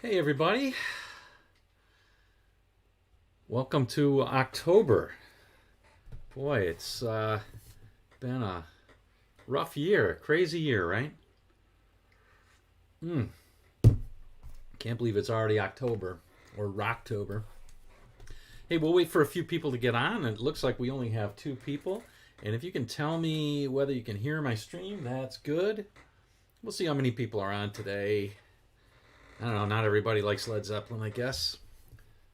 Hey everybody, welcome to October. Boy, it's been a rough year, crazy year, right? Can't believe it's already October, or Rocktober. Hey, we'll wait for a few people to get on. It looks like we only have 2 people. And if you can tell me whether you can hear my stream, that's good. We'll see how many people are on today. I don't know, not everybody likes Led Zeppelin, I guess.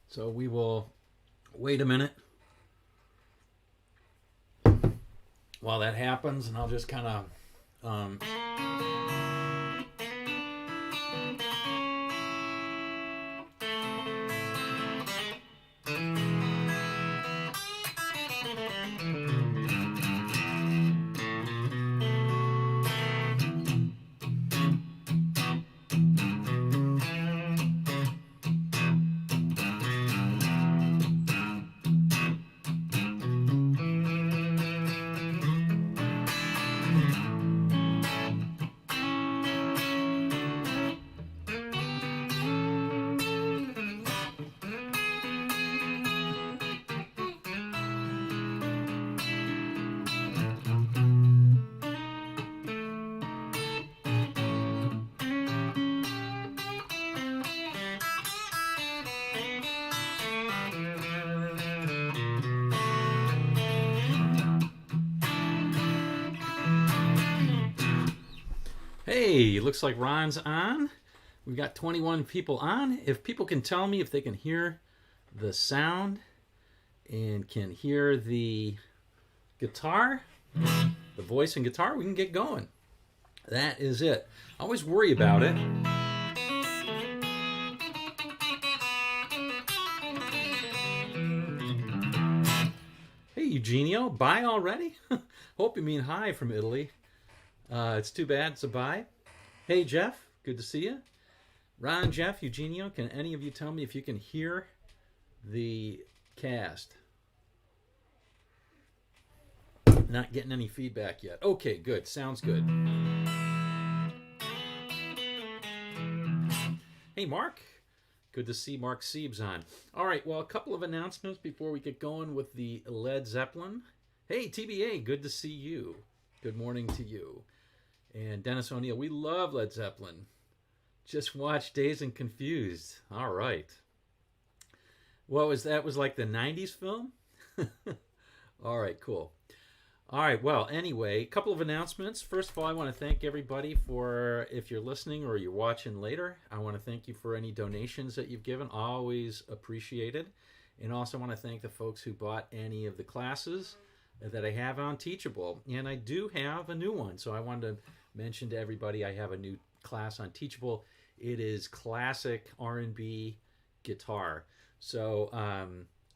So we will wait a minute while that happens, and I'll just kind of Hey, looks like Ron's on. We've got 21 people on. If people can tell me if they can hear the sound and can hear the guitar, the voice and guitar, we can get going. That is it. I always worry about it. Hey, Eugenio, bye already? Hope you mean hi from Italy. It's too bad it's a bye. Hey, Jeff, good to see you. Ron, Jeff, Eugenio, can any of you tell me if you can hear the cast? Not getting any feedback yet. Okay, good. Sounds good. Hey, Mark. Good to see Mark Siebes on. All right, well, a couple of announcements before we get going with the Led Zeppelin. Hey, TBA, good to see you. Good morning to you. And Dennis O'Neill, we love Led Zeppelin. Just watch Dazed and Confused. All right. What was that? Was like the 90s film? All right, cool. All right, well, anyway, a couple of announcements. First of all, I want to thank everybody for, if you're listening or you're watching later, I want to thank you for any donations that you've given. Always appreciated. And also want to thank the folks who bought any of the classes that I have on Teachable. And I do have a new one, so I wanted to mention to everybody I have a new class on Teachable. It is classic R&B guitar. So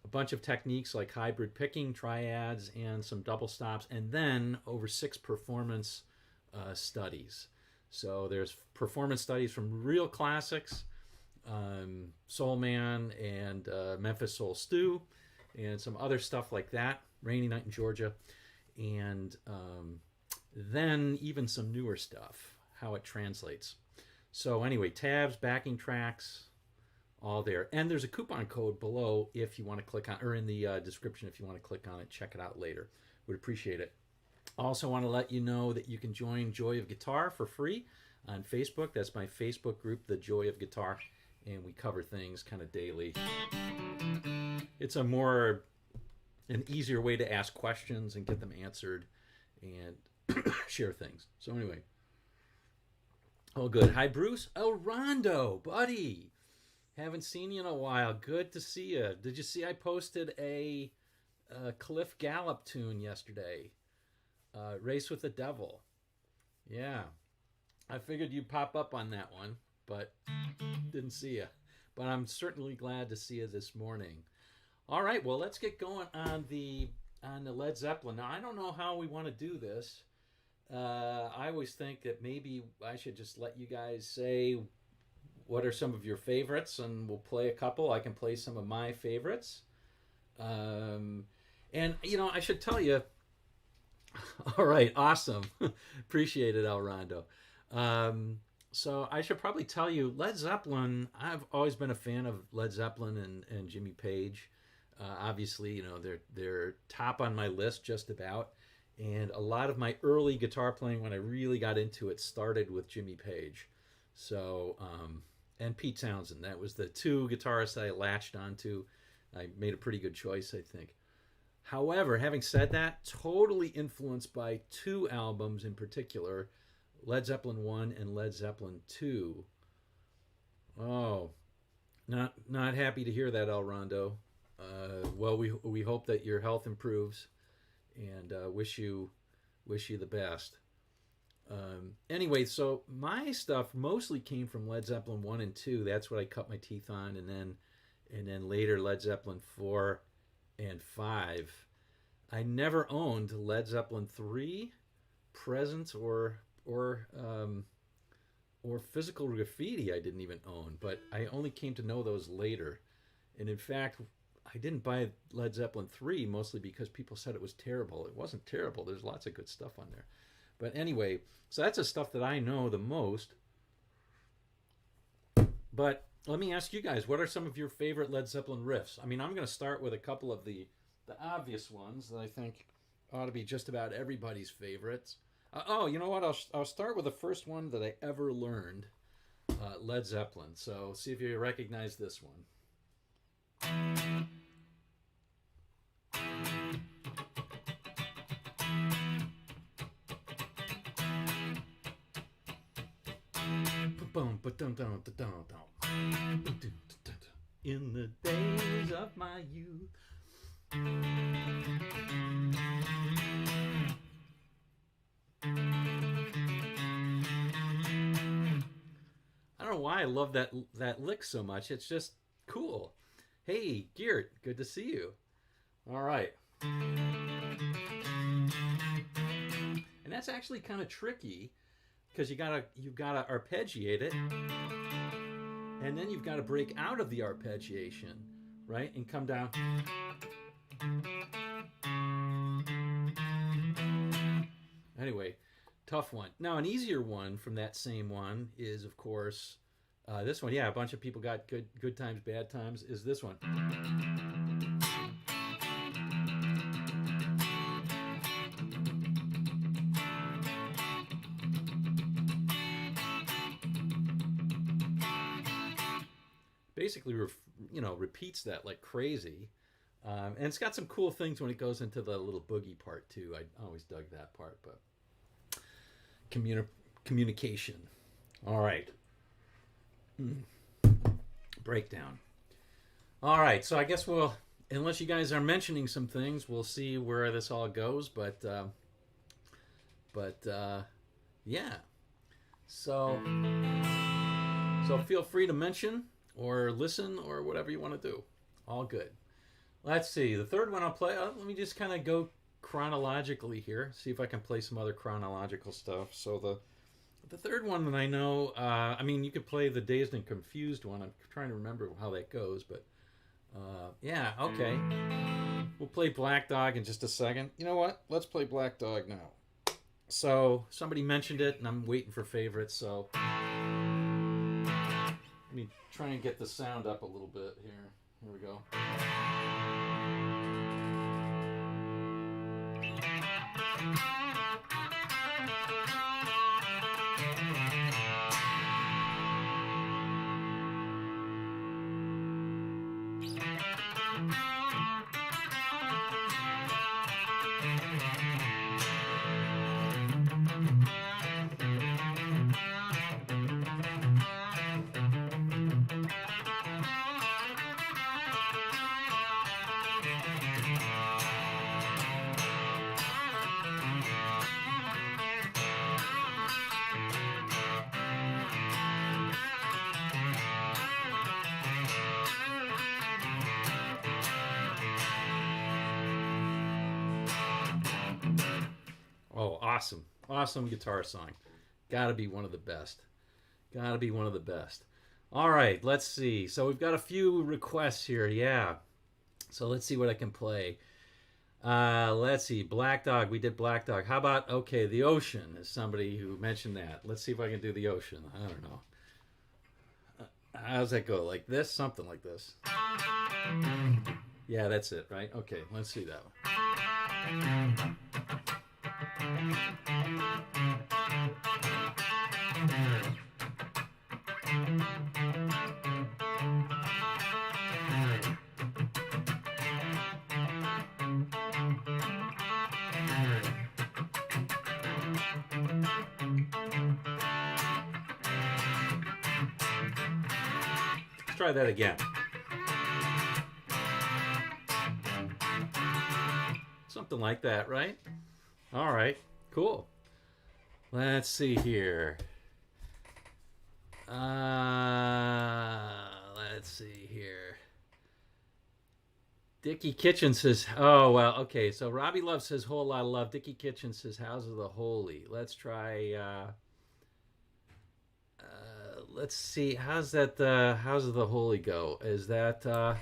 a bunch of techniques like hybrid picking, triads, and some double stops, and then over 6 performance studies. So there's performance studies from real classics, Soul Man and Memphis Soul Stew, and some other stuff like that, Rainy Night in Georgia, and then even some newer stuff, how it translates. So anyway, tabs, backing tracks, all there. And there's a coupon code below if you want to click on, or in the description if you want to click on it, check it out later. Would appreciate it. Also want to let you know that you can join Joy of Guitar for free on Facebook. That's my Facebook group, The Joy of Guitar, and we cover things kind of daily. It's an easier way to ask questions and get them answered and share things. So anyway, all good. Hi, Bruce. El Rondo, buddy. Haven't seen you in a while. Good to see you. Did you see I posted a Cliff Gallup tune yesterday? Race with the Devil. Yeah. I figured you'd pop up on that one, but didn't see you. But I'm certainly glad to see you this morning. All right, well, let's get going on the Led Zeppelin. Now, I don't know how we want to do this. I always think that maybe I should just let you guys say what are some of your favorites, and we'll play a couple. I can play some of my favorites. And, I should tell you, all right, awesome. Appreciate it, El Rondo. So I should probably tell you, Led Zeppelin, I've always been a fan of Led Zeppelin and Jimmy Page. Obviously, they're top on my list just about. And a lot of my early guitar playing when I really got into it started with Jimmy Page. So, and Pete Townsend. That was the two guitarists I latched onto. I made a pretty good choice, I think. However, having said that, totally influenced by two albums in particular, Led Zeppelin 1 and Led Zeppelin 2. Oh, not happy to hear that, El Rondo. Well, we hope that your health improves, and wish you the best. Anyway, so my stuff mostly came from Led Zeppelin 1 and 2. That's what I cut my teeth on, and then later Led Zeppelin 4 and 5. I never owned Led Zeppelin 3, Presence, or Physical Graffiti. I didn't even own, but I only came to know those later. And in fact, I didn't buy Led Zeppelin 3 mostly because people said it was terrible. It wasn't terrible. There's lots of good stuff on there. But anyway, so that's the stuff that I know the most. But let me ask you guys, what are some of your favorite Led Zeppelin riffs? I mean, I'm going to start with a couple of the obvious ones that I think ought to be just about everybody's favorites. You know what? I'll start with the first one that I ever learned, Led Zeppelin. So see if you recognize this one. In the days of my youth. I don't know why I love that lick so much. It's just cool. Hey, Geert, good to see you. All right. And that's actually kind of tricky because you've got to arpeggiate it, and then you've got to break out of the arpeggiation, right, and come down. Anyway, tough one. Now, an easier one from that same one is, of course, this one. Yeah, a bunch of people got good times, bad times. Is this one? Basically, repeats that like crazy. And it's got some cool things when it goes into the little boogie part, too. I always dug that part, but communication. All right. Breakdown. All right, so I guess unless you guys are mentioning some things, we'll see where this all goes, but yeah. So feel free to mention or listen or whatever you want to do. All good. Let's see. The third one I'll play. Let me just kind of go chronologically here. See if I can play some other chronological stuff. So the third one that I know, I mean, you could play the Dazed and Confused one. I'm trying to remember how that goes, but yeah, okay. We'll play Black Dog in just a second. You know what? Let's play Black Dog now. So somebody mentioned it, and I'm waiting for favorites. So let me try and get the sound up a little bit here. Here we go. awesome. Awesome guitar song. Gotta be one of the best. Gotta be one of the best. All right, let's see. So we've got a few requests here. Yeah. So let's see what I can play. Let's see. Black Dog. We did Black Dog. How about, okay, The Ocean is somebody who mentioned that. Let's see if I can do The Ocean. I don't know. How's that go? Like this? Something like this. Yeah, that's it, right? Okay, let's see that one. Let's try that again. Something like that, right? All right, cool. Let's see here. Let's see here. Dickie Kitchen says, oh, well, okay. So Robbie Love says, whole lot of love. Dickie Kitchen says, House of the Holy. Let's try, let's see. How's that, House of the Holy go? Is that, let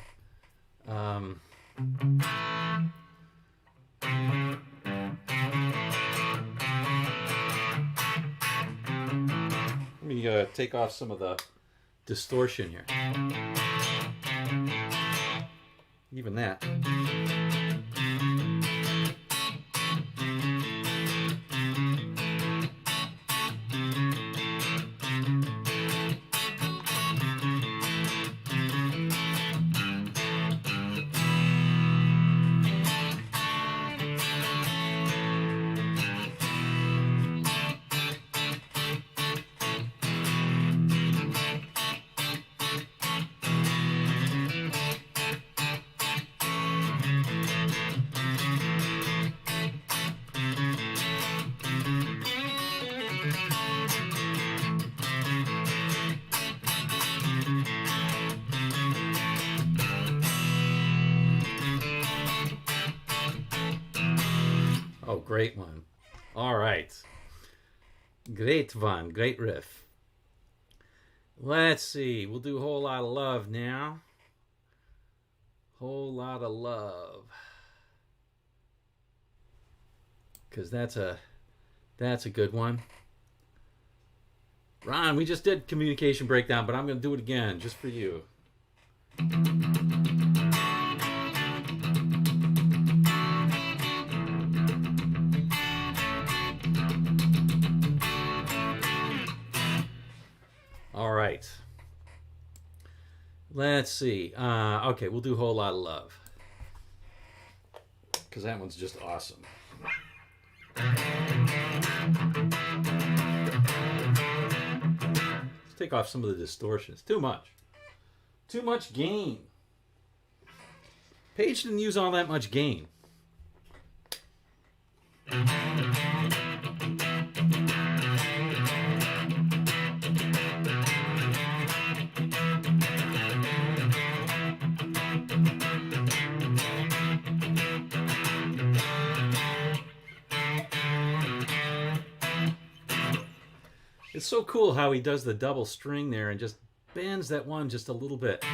me take off some of the distortion here. Even that. Oh, great one. All right. Great one. Great riff. Let's see. We'll do a whole lot of love now. Whole lot of love. Because that's a good one. Ron, we just did communication breakdown, but I'm going to do it again just for you. All right. Let's see. Okay, we'll do a whole lot of love. Because that one's just awesome. Let's take off some of the distortions. Too much. Too much gain. Page didn't use all that much gain. It's so cool how he does the double string there and just bends that one just a little bit.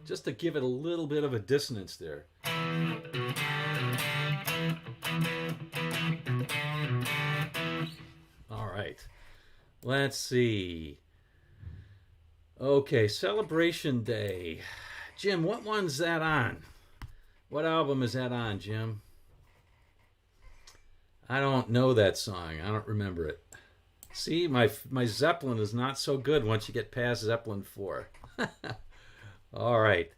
Just to give it a little bit of a dissonance there. All right. Let's see. Okay, Celebration Day. Jim, what one's that on? What album is that on, Jim? I don't know that song. I don't remember it. See, my Zeppelin is not so good once you get past Zeppelin 4. All right.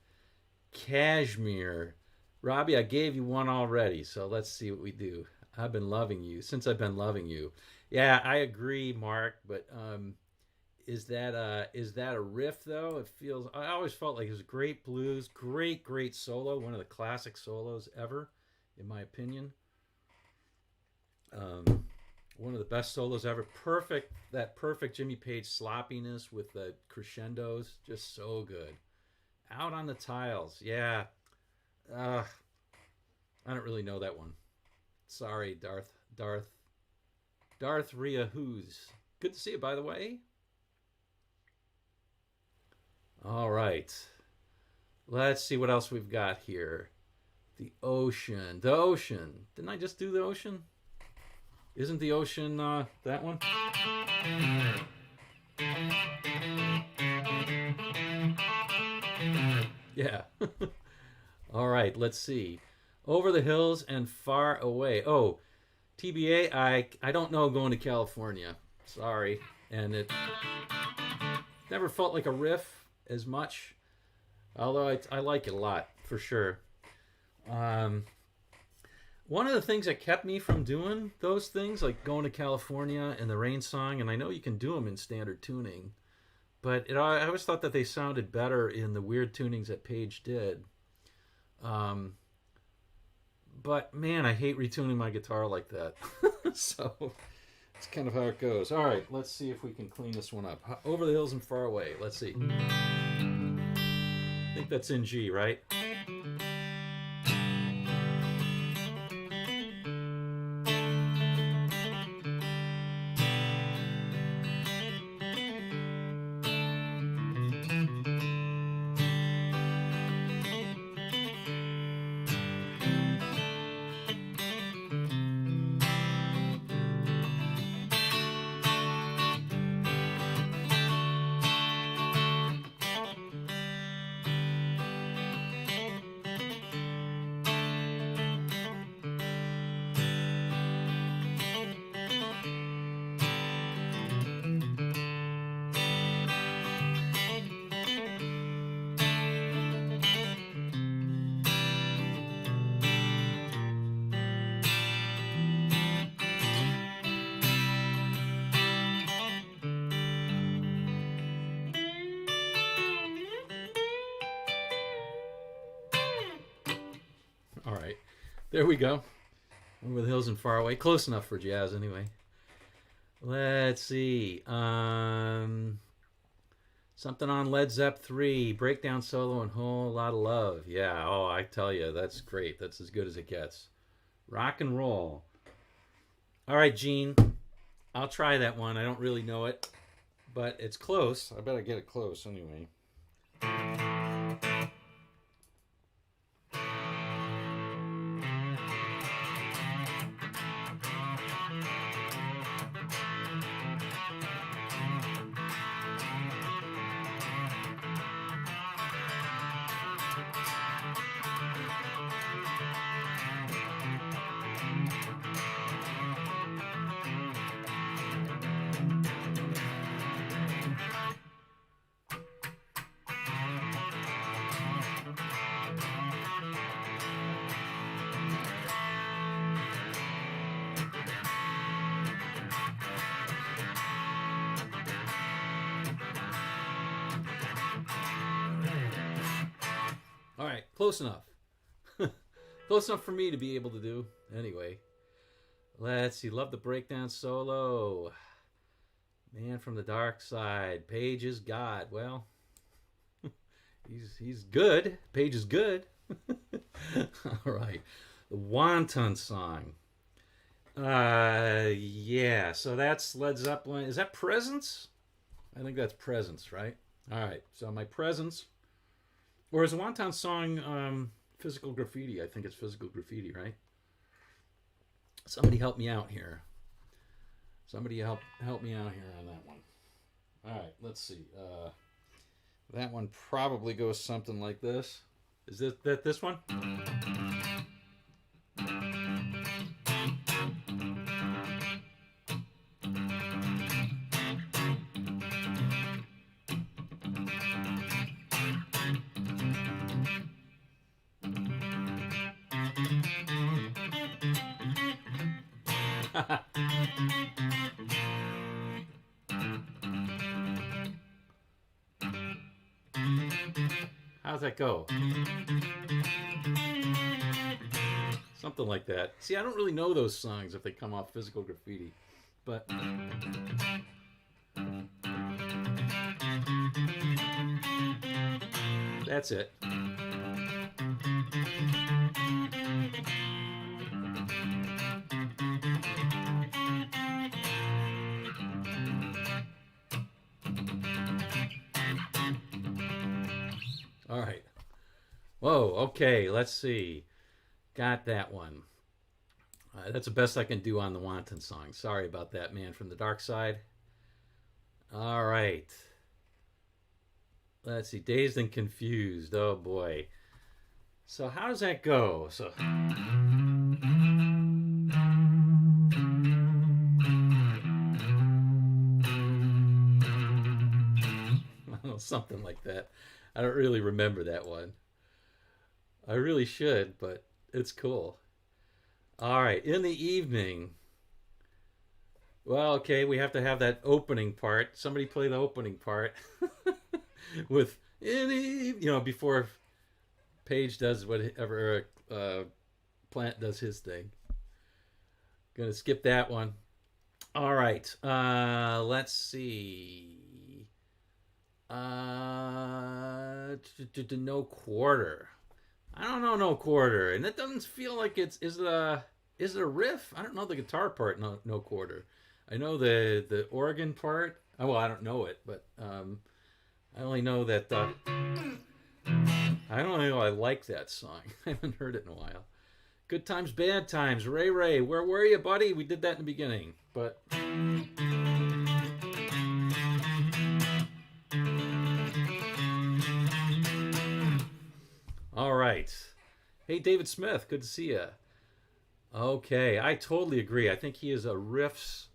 Cashmere. Robbie, I gave you one already, so let's see what we do. I've been loving you. Since I've been loving you. Yeah, I agree, Mark, but is that a riff, though? It feels... I always felt like it was great blues, great solo, one of the classic solos ever, in my opinion. One of the best solos ever. That perfect Jimmy Page sloppiness with the crescendos, just so good. Out on the Tiles, yeah. I don't really know that one. Sorry, Darth Rhea Who's. Good to see you, by the way. All right. Let's see what else we've got here. The ocean. The ocean. Didn't I just do the ocean? Isn't the ocean that one? Yeah. All right, let's see. Over the hills and far away. Oh, TBA, I don't know going to California. Sorry. And it never felt like a riff as much. Although I like it a lot, for sure. One of the things that kept me from doing those things, like going to California and the Rain Song, and I know you can do them in standard tuning, but I always thought that they sounded better in the weird tunings that Page did. But man, I hate retuning my guitar like that. So it's kind of how it goes. All right, let's see if we can clean this one up. Over the hills and far away. Let's see. I think that's in G, right? All right, there we go. Over the hills and far away. Close enough for jazz, anyway. Let's see. Something on Led Zepp 3. Breakdown solo and Whole Lot of Love. Yeah, oh, I tell you, that's great. That's as good as it gets. Rock and roll. All right, Gene. I'll try that one. I don't really know it, but it's close. I better get it close anyway. All right, close enough. Close enough for me to be able to do. Anyway, let's see. Love the breakdown solo. Man from the Dark Side. Page is God. Well, he's good. Page is good. All right. The Wonton Song. Yeah, so that's Led Zeppelin. Is that Presence? I think that's Presence, right? All right, so my Presence. Or is the Wonton Song Physical Graffiti? I think it's Physical Graffiti, right? Somebody help me out here. Somebody help me out here on that one. All right, let's see. That one probably goes something like this. Is this one? How's that go? Something like that. See, I don't really know those songs if they come off Physical Graffiti, but that's it. Whoa, okay, let's see. Got that one. That's the best I can do on the Wanton song. Sorry about that, man from the dark side. All right. Let's see. Dazed and Confused. Oh, boy. So, how does that go? So, something like that. I don't really remember that one. I really should, but it's cool. All right. In the evening. Well, okay, we have to have that opening part. Somebody play the opening part with any, before Page does whatever, Plant does his thing. Gonna skip that one. All right, let's see. No quarter. I don't know no quarter, and it doesn't feel like is it a riff? I don't know the guitar part. No quarter. I know the organ part. Oh, well, I don't know it, but I only know that. I don't know. I like that song. I haven't heard it in a while. Good times, bad times. Ray, where were you, buddy? We did that in the beginning, but. All right. Hey, David Smith. Good to see you. Okay, I totally agree. I think he is a riffs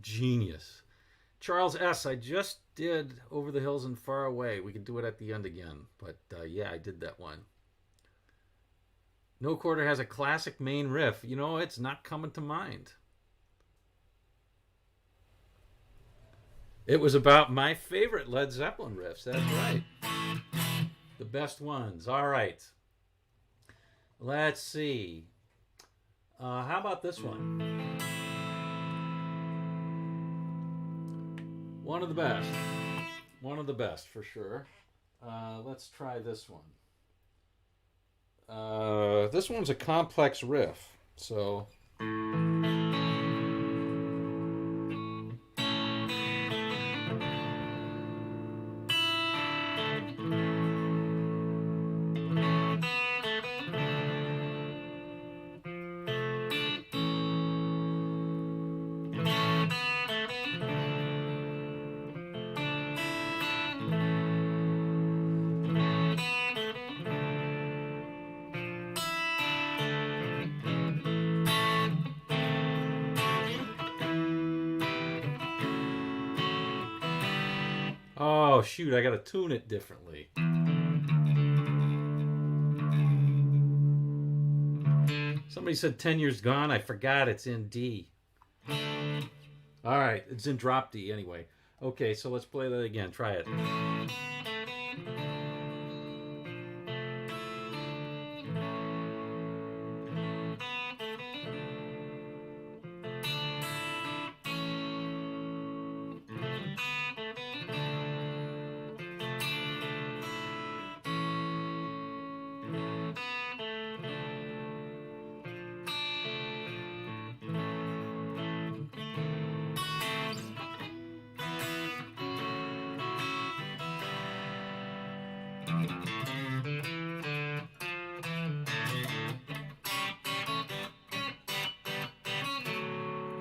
genius. Charles S. I just did Over the Hills and Far Away. We could do it at the end again, but yeah, I did that one. No Quarter has a classic main riff. It's not coming to mind. It was about my favorite Led Zeppelin riffs. That's right. The best ones. All right. Let's see. How about this one? One of the best. One of the best for sure. Let's try this one. This one's a complex riff. So. Oh, shoot, I gotta tune it differently. Somebody said 10 years gone. I forgot it's in D. All right, it's in drop D anyway. Okay, so let's play that again. Try it.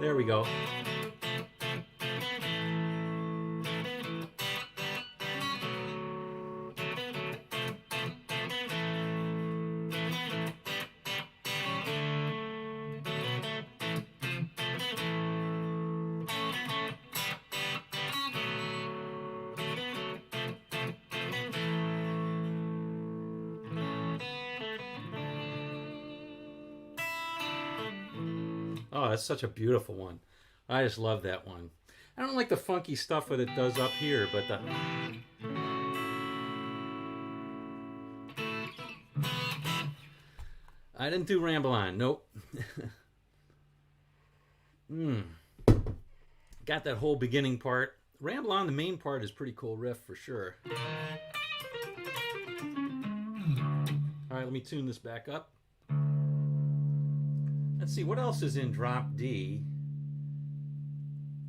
There we go. Oh, that's such a beautiful one. I just love that one. I don't like the funky stuff that it does up here, but I didn't do Ramble On. Nope. Got that whole beginning part. Ramble On, the main part, is pretty cool riff for sure. All right, let me tune this back up. Let's see, what else is in drop D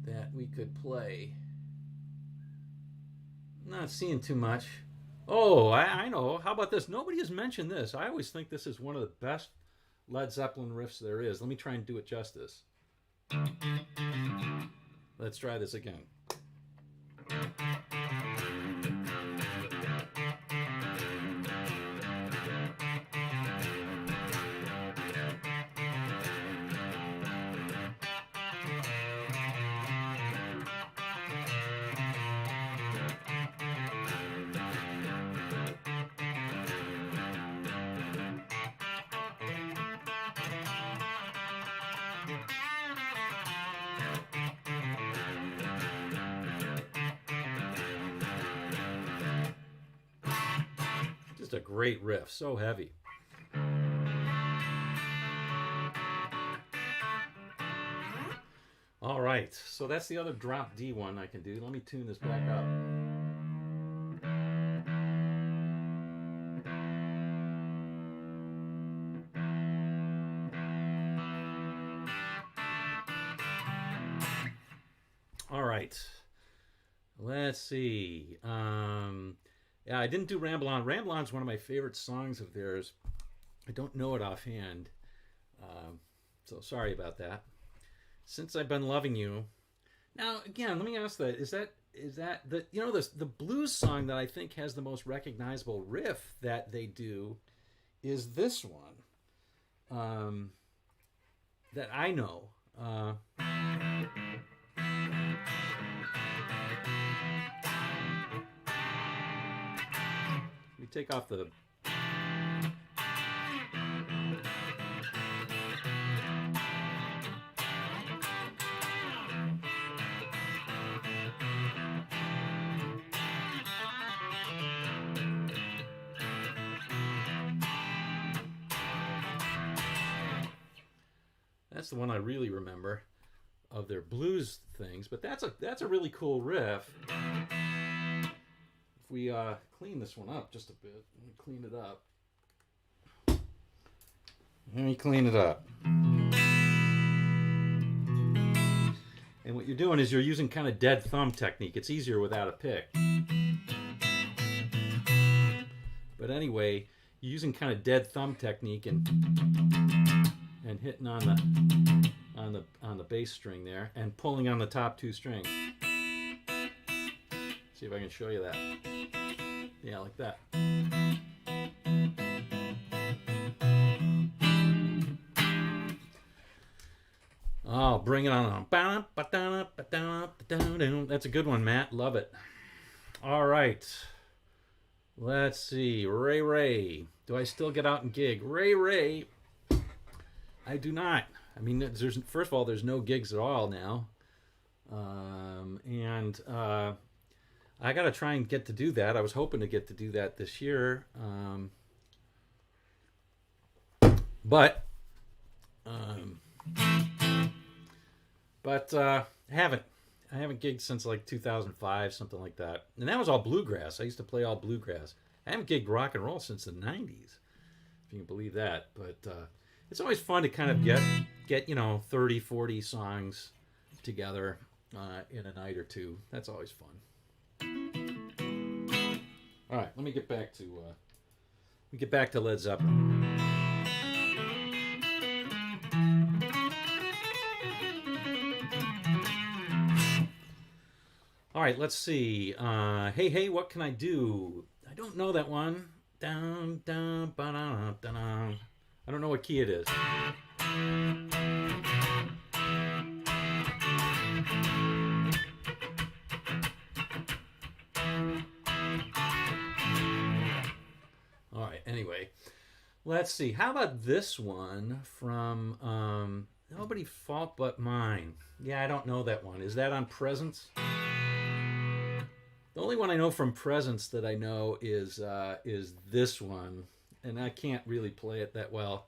that we could play? Not seeing too much. Oh, I know. How about this? Nobody has mentioned this. I always think this is one of the best Led Zeppelin riffs there is. Let me try and do it justice. Let's try this again. Just a great riff, so heavy. All right, so that's the other drop D one I can do. Let me tune this back up. All right, let's see. Yeah, I didn't do Ramble On. Ramble On is one of my favorite songs of theirs. I don't know it offhand, so sorry about that. Since I've Been Loving You. Now, again, let me ask that: is that the the blues song that I think has the most recognizable riff that they do is this one that I know. We take off the. That's the one I really remember of their blues things, but that's a really cool riff. If we clean this one up just a bit, let me clean it up. Let me clean it up. And what you're doing is you're using kind of dead thumb technique. It's easier without a pick. But anyway, you're using kind of dead thumb technique and hitting on the bass string there and pulling on the top two strings. See if I can show you that. Yeah, like that. Oh, bring it on. That's a good one, Matt. Love it. All right. Let's see. Ray. Do I still get out and gig? Ray. I do not. I mean, first of all, there's no gigs at all now. And I got to try and get to do that. I was hoping to get to do that this year. But I haven't. I haven't gigged since like 2005, something like that. And that was all bluegrass. I used to play all bluegrass. I haven't gigged rock and roll since the 90s, if you can believe that. But it's always fun to kind of get 30, 40 songs together in a night or two. That's always fun. All right, let me get back to Led Zeppelin. All right, let's see. Hey, what can I do? I don't know that one. Down, ba-da-da-da. I don't know what key it is. All right, anyway. Let's see. How about this one from Nobody Fault But Mine? Yeah, I don't know that one. Is that on Presence? The only one I know from Presence that I know is this one, and I can't really play it that well.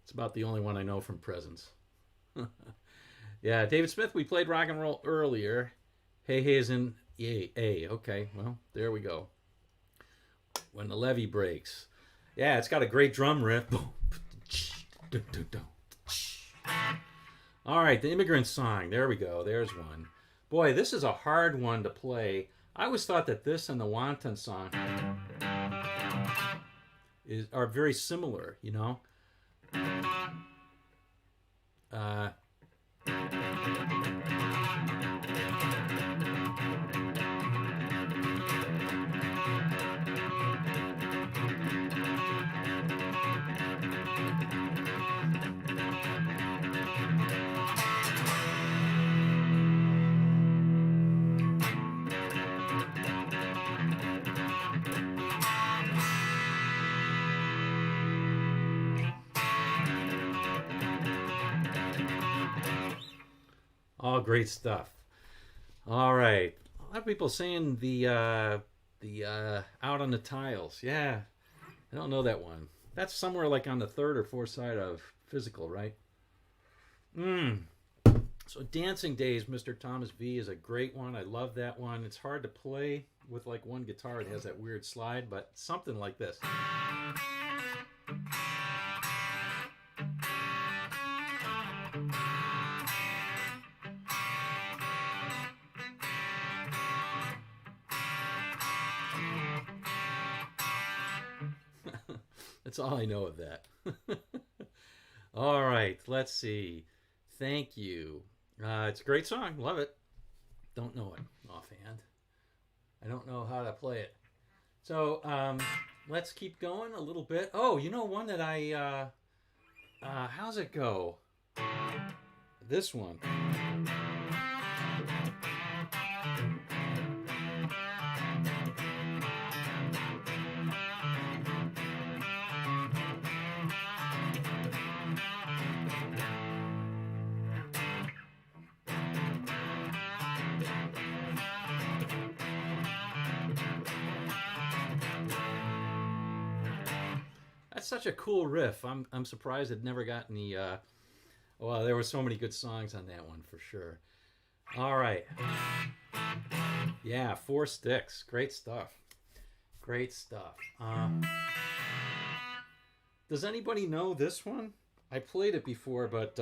It's about the only one I know from Presence. Yeah, David Smith, we played rock and roll earlier. Hey is in A. Okay, well, there we go. When the levee breaks. Yeah, it's got a great drum riff. All right, the Immigrant Song. There we go. There's one. Boy, this is a hard one to play. I always thought that this and the Wanton Song are very similar, you know? All great stuff. All right. A lot of people saying the Out on the Tiles. Yeah, I don't know that one. That's somewhere like on the third or fourth side of Physical, right? So Dancing Days, Mr. Thomas V, is a great one. I love that one. It's hard to play with like one guitar. It has that weird slide, but something like this. That's all I know of that. All right, let's see. Thank you. It's a great song. Love it. Don't know it offhand. I don't know how to play it. So let's keep going a little bit. Oh, you know one that how's it go? This one. That's such a cool riff. I'm surprised it never got any. Well, there were so many good songs on that one for sure. All right. Yeah, 4 Sticks. Great stuff. Great stuff. Does anybody know this one? I played it before, but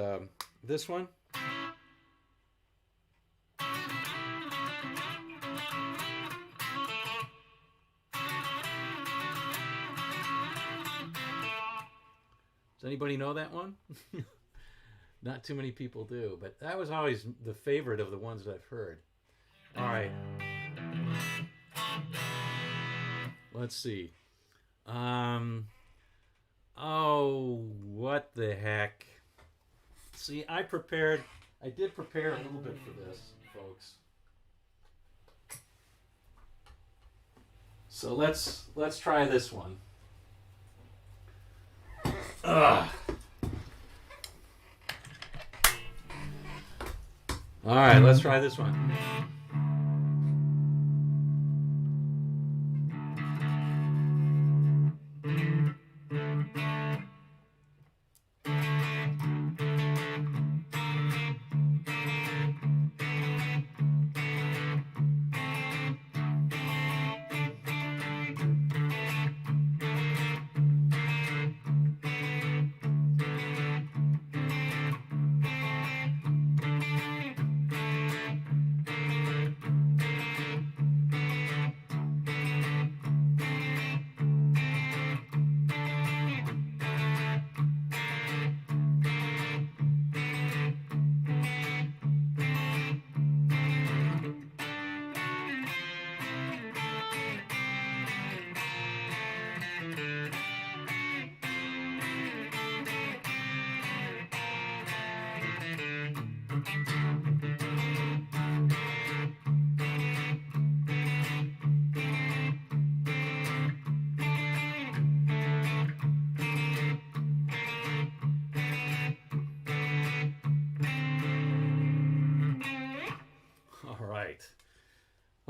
this one. Does anybody know that one? Not too many people do, but that was always the favorite of the ones that I've heard. All right. Let's see. Oh, what the heck. See, I did prepare a little bit for this, folks. So let's try this one. Ugh. All right, let's try this one.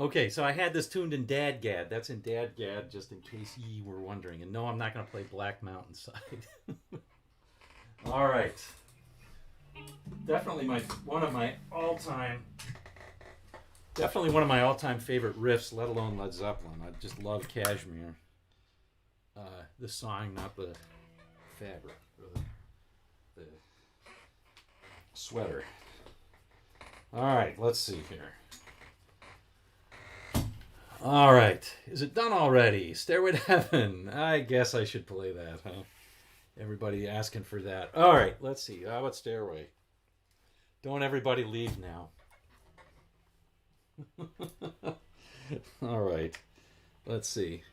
Okay, so I had this tuned in Dadgad. That's in Dadgad, just in case ye were wondering. And no, I'm not going to play Black Mountainside. All right. Definitely one of my all-time Definitely one of my all-time favorite riffs, let alone Led Zeppelin. I just love Cashmere. The song, not the fabric, or the sweater. All right, let's see here. All right, is it done already? Stairway to Heaven. I guess I should play that, huh? Everybody asking for that. All right, let's see. How about Stairway? Don't everybody leave now. All right, let's see.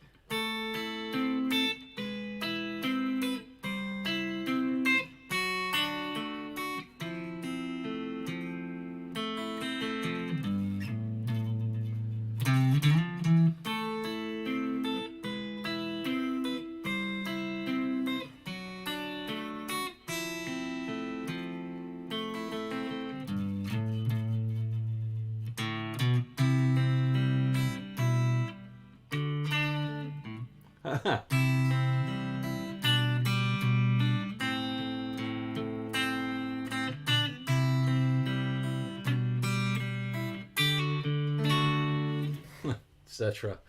Etc.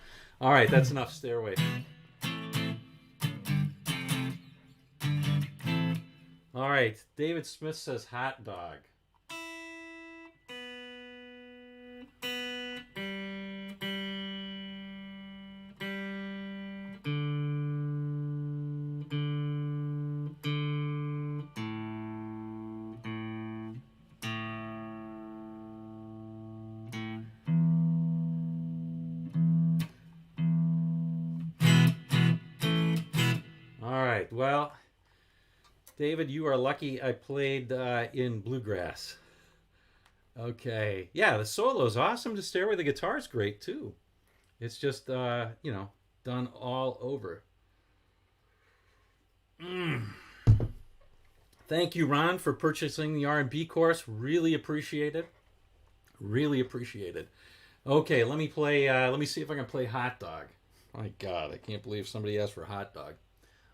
All right, that's enough Stairway. All right, David Smith says hot dog. Well, David, you are lucky I played in bluegrass. Okay. Yeah, the solo's awesome to Stairway. The guitar's great, too. It's just, done all over. Thank you, Ron, for purchasing the R&B course. Really appreciate it. Really appreciate it. Okay, let me see if I can play Hot Dog. My God, I can't believe somebody asked for Hot Dog.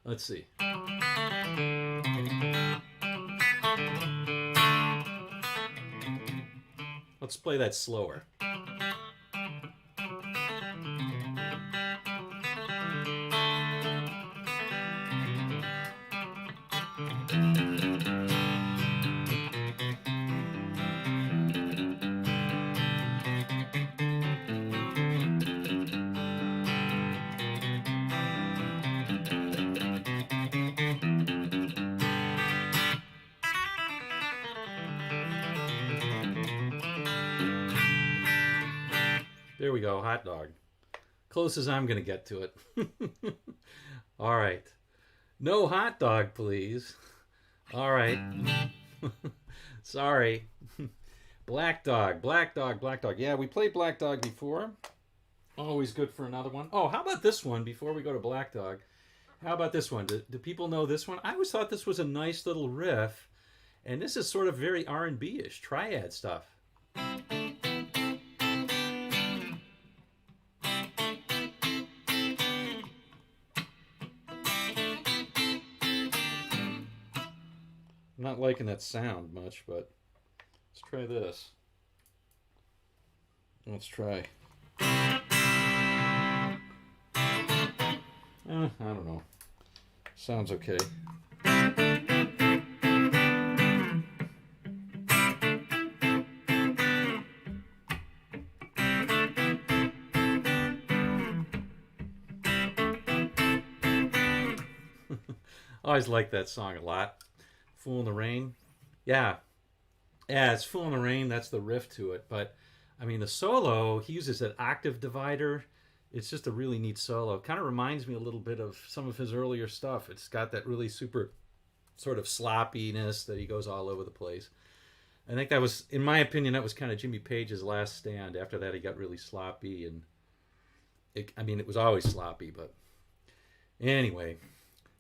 Let's see. Let's play that slower. There we go, Hot Dog. Close as I'm going to get to it. All right. No hot dog, please. All right. Sorry. Black Dog, Black Dog, Black Dog. Yeah, we played Black Dog before. Always good for another one. Oh, how about this one before we go to Black Dog? How about this one? Do people know this one? I always thought this was a nice little riff. And this is sort of very R&B-ish, triad stuff. I'm not liking that sound much, but let's try this. Let's try. I don't know. Sounds okay. I always liked that song a lot. Fool in the Rain. Yeah, it's Fool in the Rain. That's the riff to it. But, I mean, the solo, he uses that octave divider. It's just a really neat solo. Kind of reminds me a little bit of some of his earlier stuff. It's got that really super sort of sloppiness that he goes all over the place. I think that was, in my opinion, that was kind of Jimmy Page's last stand. After that, he got really sloppy. And, it was always sloppy. But anyway,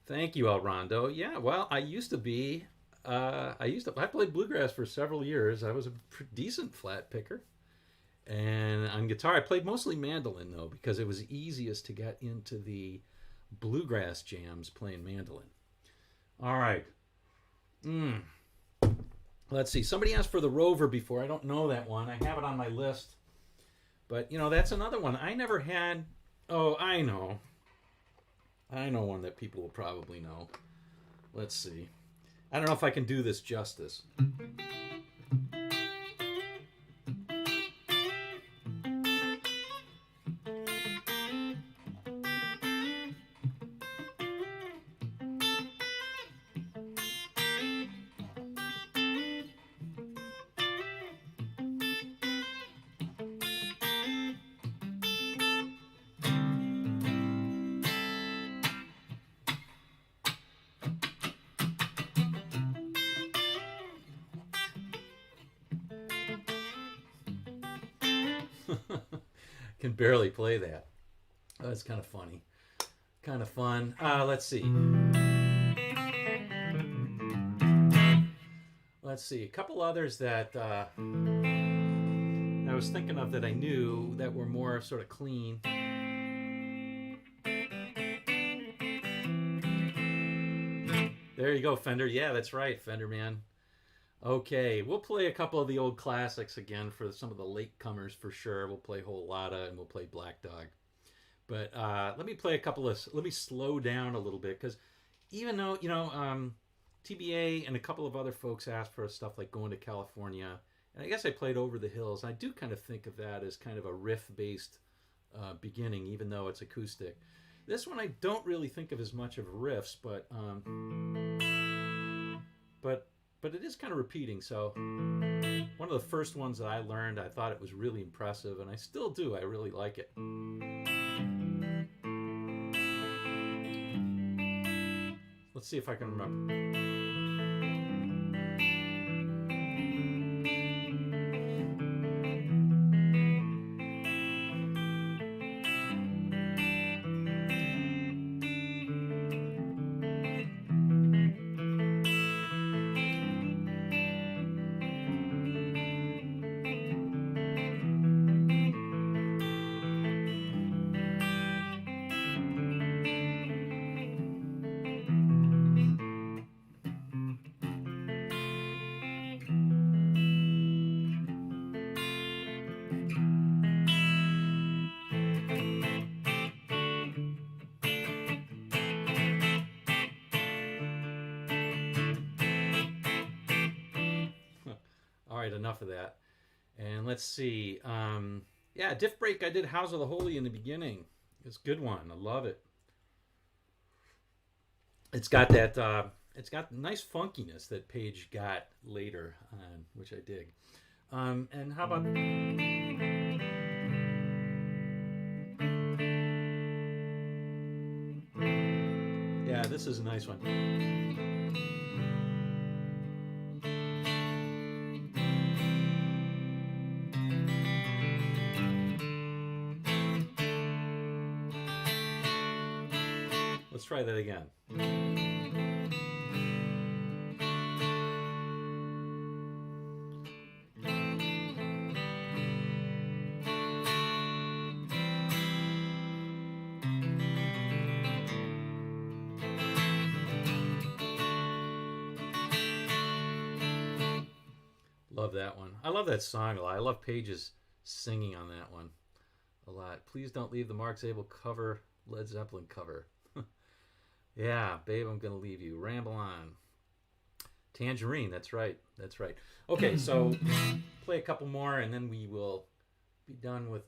thank you, El Rondo. Yeah, well, I played bluegrass for several years. I was a decent flat picker. And on guitar, I played mostly mandolin, though, because it was easiest to get into the bluegrass jams playing mandolin. All right. Let's see. Somebody asked for the Rover before. I don't know that one. I have it on my list. But, that's another one. I never had... Oh, I know. I know one that people will probably know. Let's see. I don't know if I can do this justice. Can barely play that. Oh, that's kind of funny. Kind of fun. Let's see. Let's see. A couple others that I was thinking of that I knew that were more sort of clean. There you go, Fender. Yeah, that's right, Fender man. Okay, we'll play a couple of the old classics again for some of the latecomers for sure. We'll play Whole Lotta and we'll play Black Dog. But let me play a couple of... Let me slow down a little bit because even though, TBA and a couple of other folks asked for stuff like Going to California, and I guess I played Over the Hills. I do kind of think of that as kind of a riff-based beginning, even though it's acoustic. This one I don't really think of as much of riffs, but it is kind of repeating. So one of the first ones that I learned, I thought it was really impressive, and I still do. I really like it. Let's see if I can remember. Enough of that. And let's see. Yeah, Diff Break, I did House of the Holy in the beginning. It's a good one. I love it. It's got that, it's got nice funkiness that Page got later, which I dig. And how about... Yeah, this is a nice one. Let's try that again. Love that one. I love that song a lot. I love Page's singing on that one a lot. Please don't leave the Mark Zabel cover, Led Zeppelin cover. Yeah, babe, I'm going to leave you. Ramble on. Tangerine, that's right. That's right. Okay, so play a couple more, and then we will be done with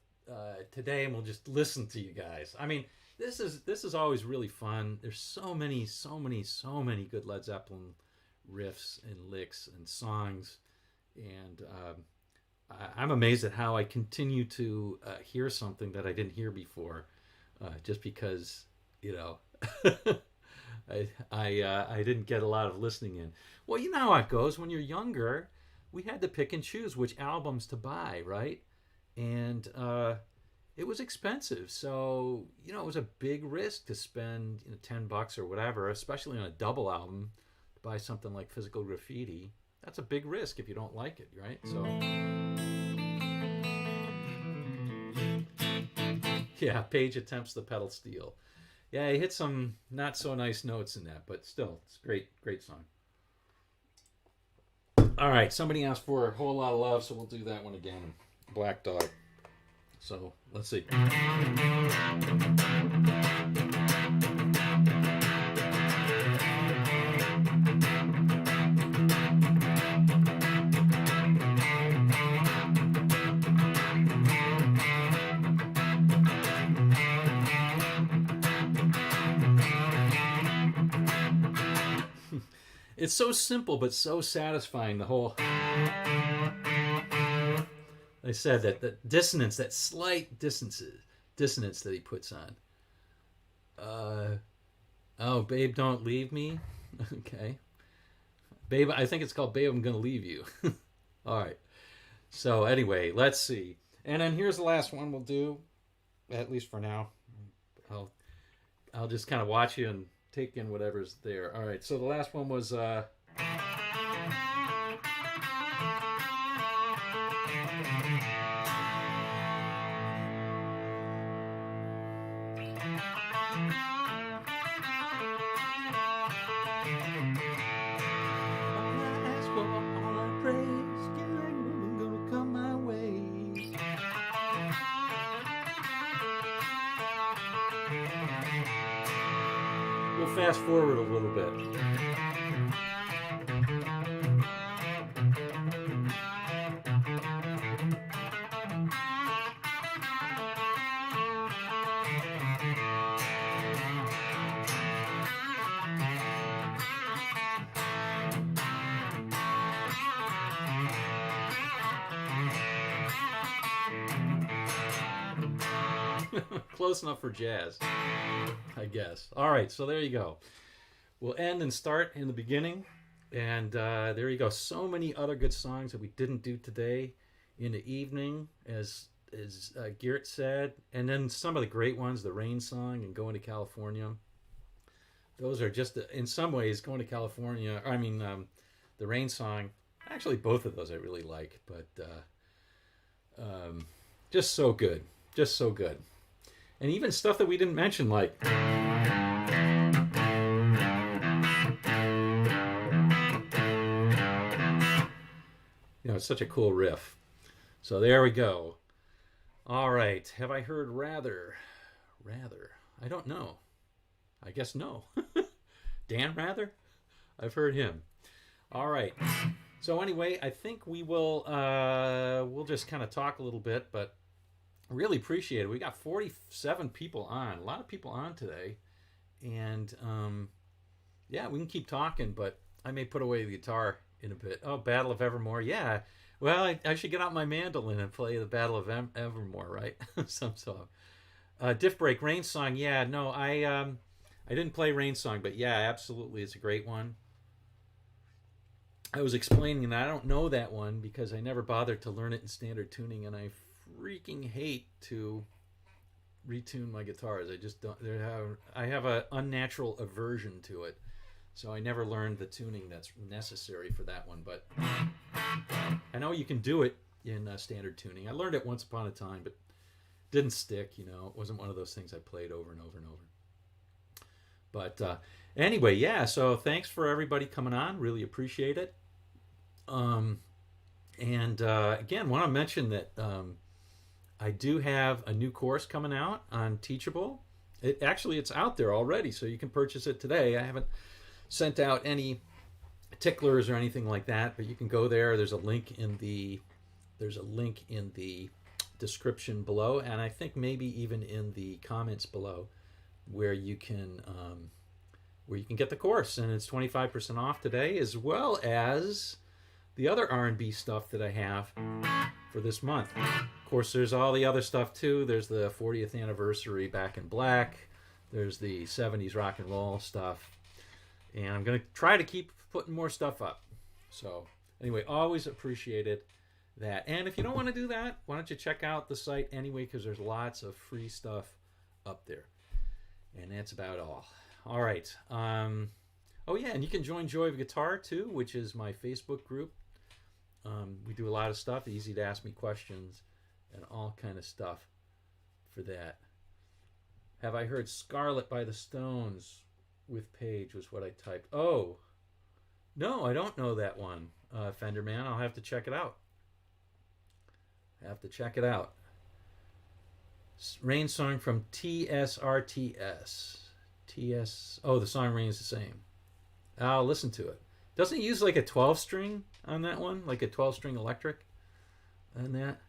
today, and we'll just listen to you guys. I mean, this is always really fun. There's so many good Led Zeppelin riffs and licks and songs, and I'm amazed at how I continue to hear something that I didn't hear before, just because, I didn't get a lot of listening in. Well, you know how it goes. When you're younger, we had to pick and choose which albums to buy, right? And it was expensive. So, it was a big risk to spend $10 or whatever, especially on a double album, to buy something like Physical Graffiti. That's a big risk if you don't like it, right? So, yeah, Page attempts the pedal steel. Yeah, he hit some not so nice notes in that, but still, it's a great song. All right, somebody asked for A Whole Lot of Love, so we'll do that one again. Black Dog. So let's see. It's so simple but so satisfying. The whole, I said that the dissonance, that slight dissonance that he puts on. Oh, babe, don't leave me. Okay, babe, I think it's called Babe, I'm Gonna Leave You. All right. So anyway, let's see. And then here's the last one we'll do, at least for now. I'll just kind of watch you and take in whatever's there. All right. So the last one was we'll fast forward a little bit. Close enough for jazz, I guess. All right, so there you go. We'll end and start in the beginning. And there you go. So many other good songs that we didn't do today in the evening, as Garrett said. And then some of the great ones, the Rain Song and Going to California. Those are just, in some ways, Going to California, the Rain Song, actually both of those I really like. But just so good. Just so good. And even stuff that we didn't mention, like it's such a cool riff. So there we go. All right. Have I heard Rather? I don't know. I guess no. Dan Rather? I've heard him. All right. So anyway, I think we will we'll just kind of talk a little bit, but really appreciate it. We got 47 people on. A lot of people on today. And yeah, we can keep talking, but I may put away the guitar in a bit. Oh, Battle of Evermore. Yeah. Well, I should get out my mandolin and play the Battle of Evermore, right? Some song. Diff Break, Rain Song. Yeah, no, I didn't play Rain Song, but yeah, absolutely, it's a great one. I was explaining that I don't know that one because I never bothered to learn it in standard tuning, and I freaking hate to retune my guitars. I just don't. I have an unnatural aversion to it, so I never learned the tuning that's necessary for that one. But I know you can do it in standard tuning. I learned it once upon a time, but didn't stick. It wasn't one of those things I played over and over and over. But anyway, yeah. So thanks for everybody coming on. Really appreciate it. And again, want to mention that I do have a new course coming out on Teachable. It's out there already, so you can purchase it today. I haven't sent out any ticklers or anything like that, but you can go there. There's a link in the description below, and I think maybe even in the comments below, where you can get the course, and it's 25% off today, as well as the other R&B stuff that I have for this month. Of course, there's all the other stuff too. There's the 40th anniversary Back in Black. There's the 70s rock and roll stuff. And I'm going to try to keep putting more stuff up. So anyway, always appreciated that. And if you don't want to do that, why don't you check out the site anyway, because there's lots of free stuff up there. And that's about all. All right. Oh yeah, and you can join Joy of Guitar too, which is my Facebook group. We do a lot of stuff, easy to ask me questions and all kind of stuff for that. Have I heard Scarlet by the Stones with Page was what I typed. Oh, no, I don't know that one, Fender Man. I'll have to check it out. Rain song from TSRTS. TS. Oh, the song remains the same. I'll listen to it. Doesn't he use like a 12 string on that one? Like a 12 string electric on that?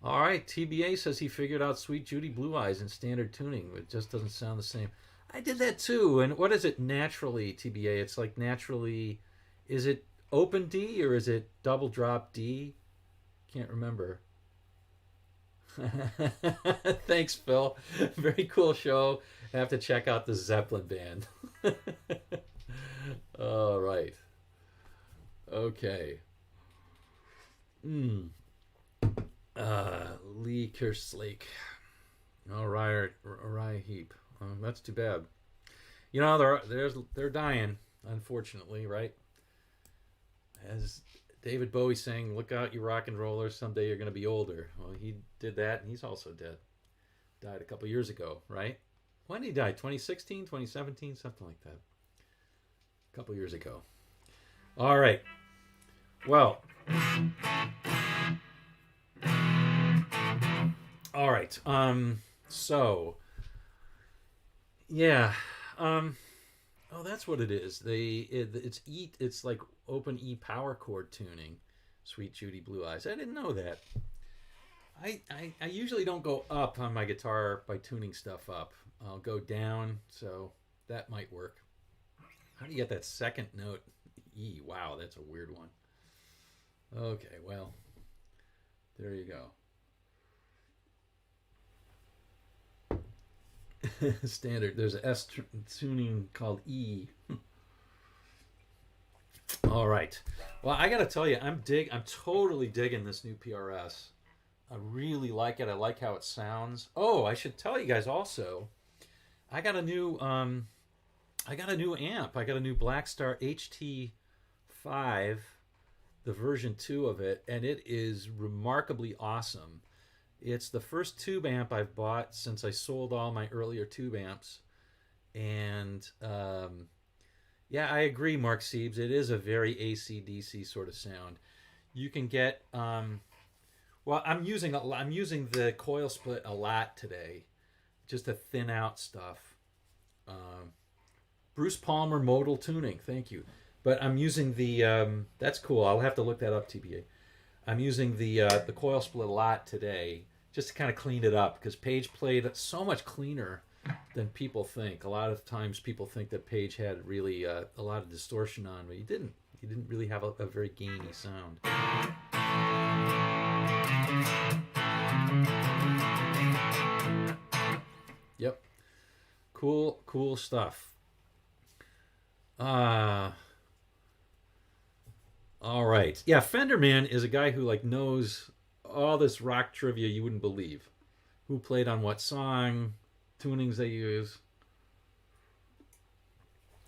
All right. TBA says he figured out Sweet Judy Blue Eyes in standard tuning. It just doesn't sound the same. I did that too. And what is it naturally, TBA? It's like naturally. Is it open D or is it double drop D? Can't remember. Thanks, Phil. Very cool show. I have to check out the Zeppelin band. All right. Okay. Lee Kerslake. All right, Uriah Heep. That's too bad. You know, they're dying, unfortunately, right? As David Bowie saying, "Look out, you rock and rollers. Someday you're going to be older." Well, he did that, and he's also dead. Died a couple years ago, right? When did he die? 2016, 2017, something like that. A couple years ago. All right. Well. All right. So. Yeah. Oh, that's what it is. It's like open E power chord tuning. Sweet Judy Blue Eyes. I didn't know that. I usually don't go up on my guitar by tuning stuff up. I'll go down, so that might work. How do you get that second note E? Wow, that's a weird one. Okay, well, there you go. Standard. There's a S tuning called E. All right. Well, I got to tell you, I'm totally digging this new PRS. I really like it. I like how it sounds. Oh, I should tell you guys also, I got a new amp. I got a new Blackstar HT5, the version 2 of it, and it is remarkably awesome. It's the first tube amp I've bought since I sold all my earlier tube amps. And yeah, I agree, Mark Siebes. It is a very AC/DC sort of sound. You can get well, I'm using the coil split a lot today, just to thin out stuff. Bruce Palmer modal tuning, thank you. But I'm using the that's cool. I'll have to look that up, TBA. I'm using the coil split a lot today, just to kind of clean it up, because Page played so much cleaner than people think. A lot of times people think that Page had really a lot of distortion on, but he didn't. He didn't really have a very gainy sound. Yep. Cool stuff. All right. Yeah, Fenderman is a guy who like knows all this rock trivia you wouldn't believe. Who played on what song, tunings they use.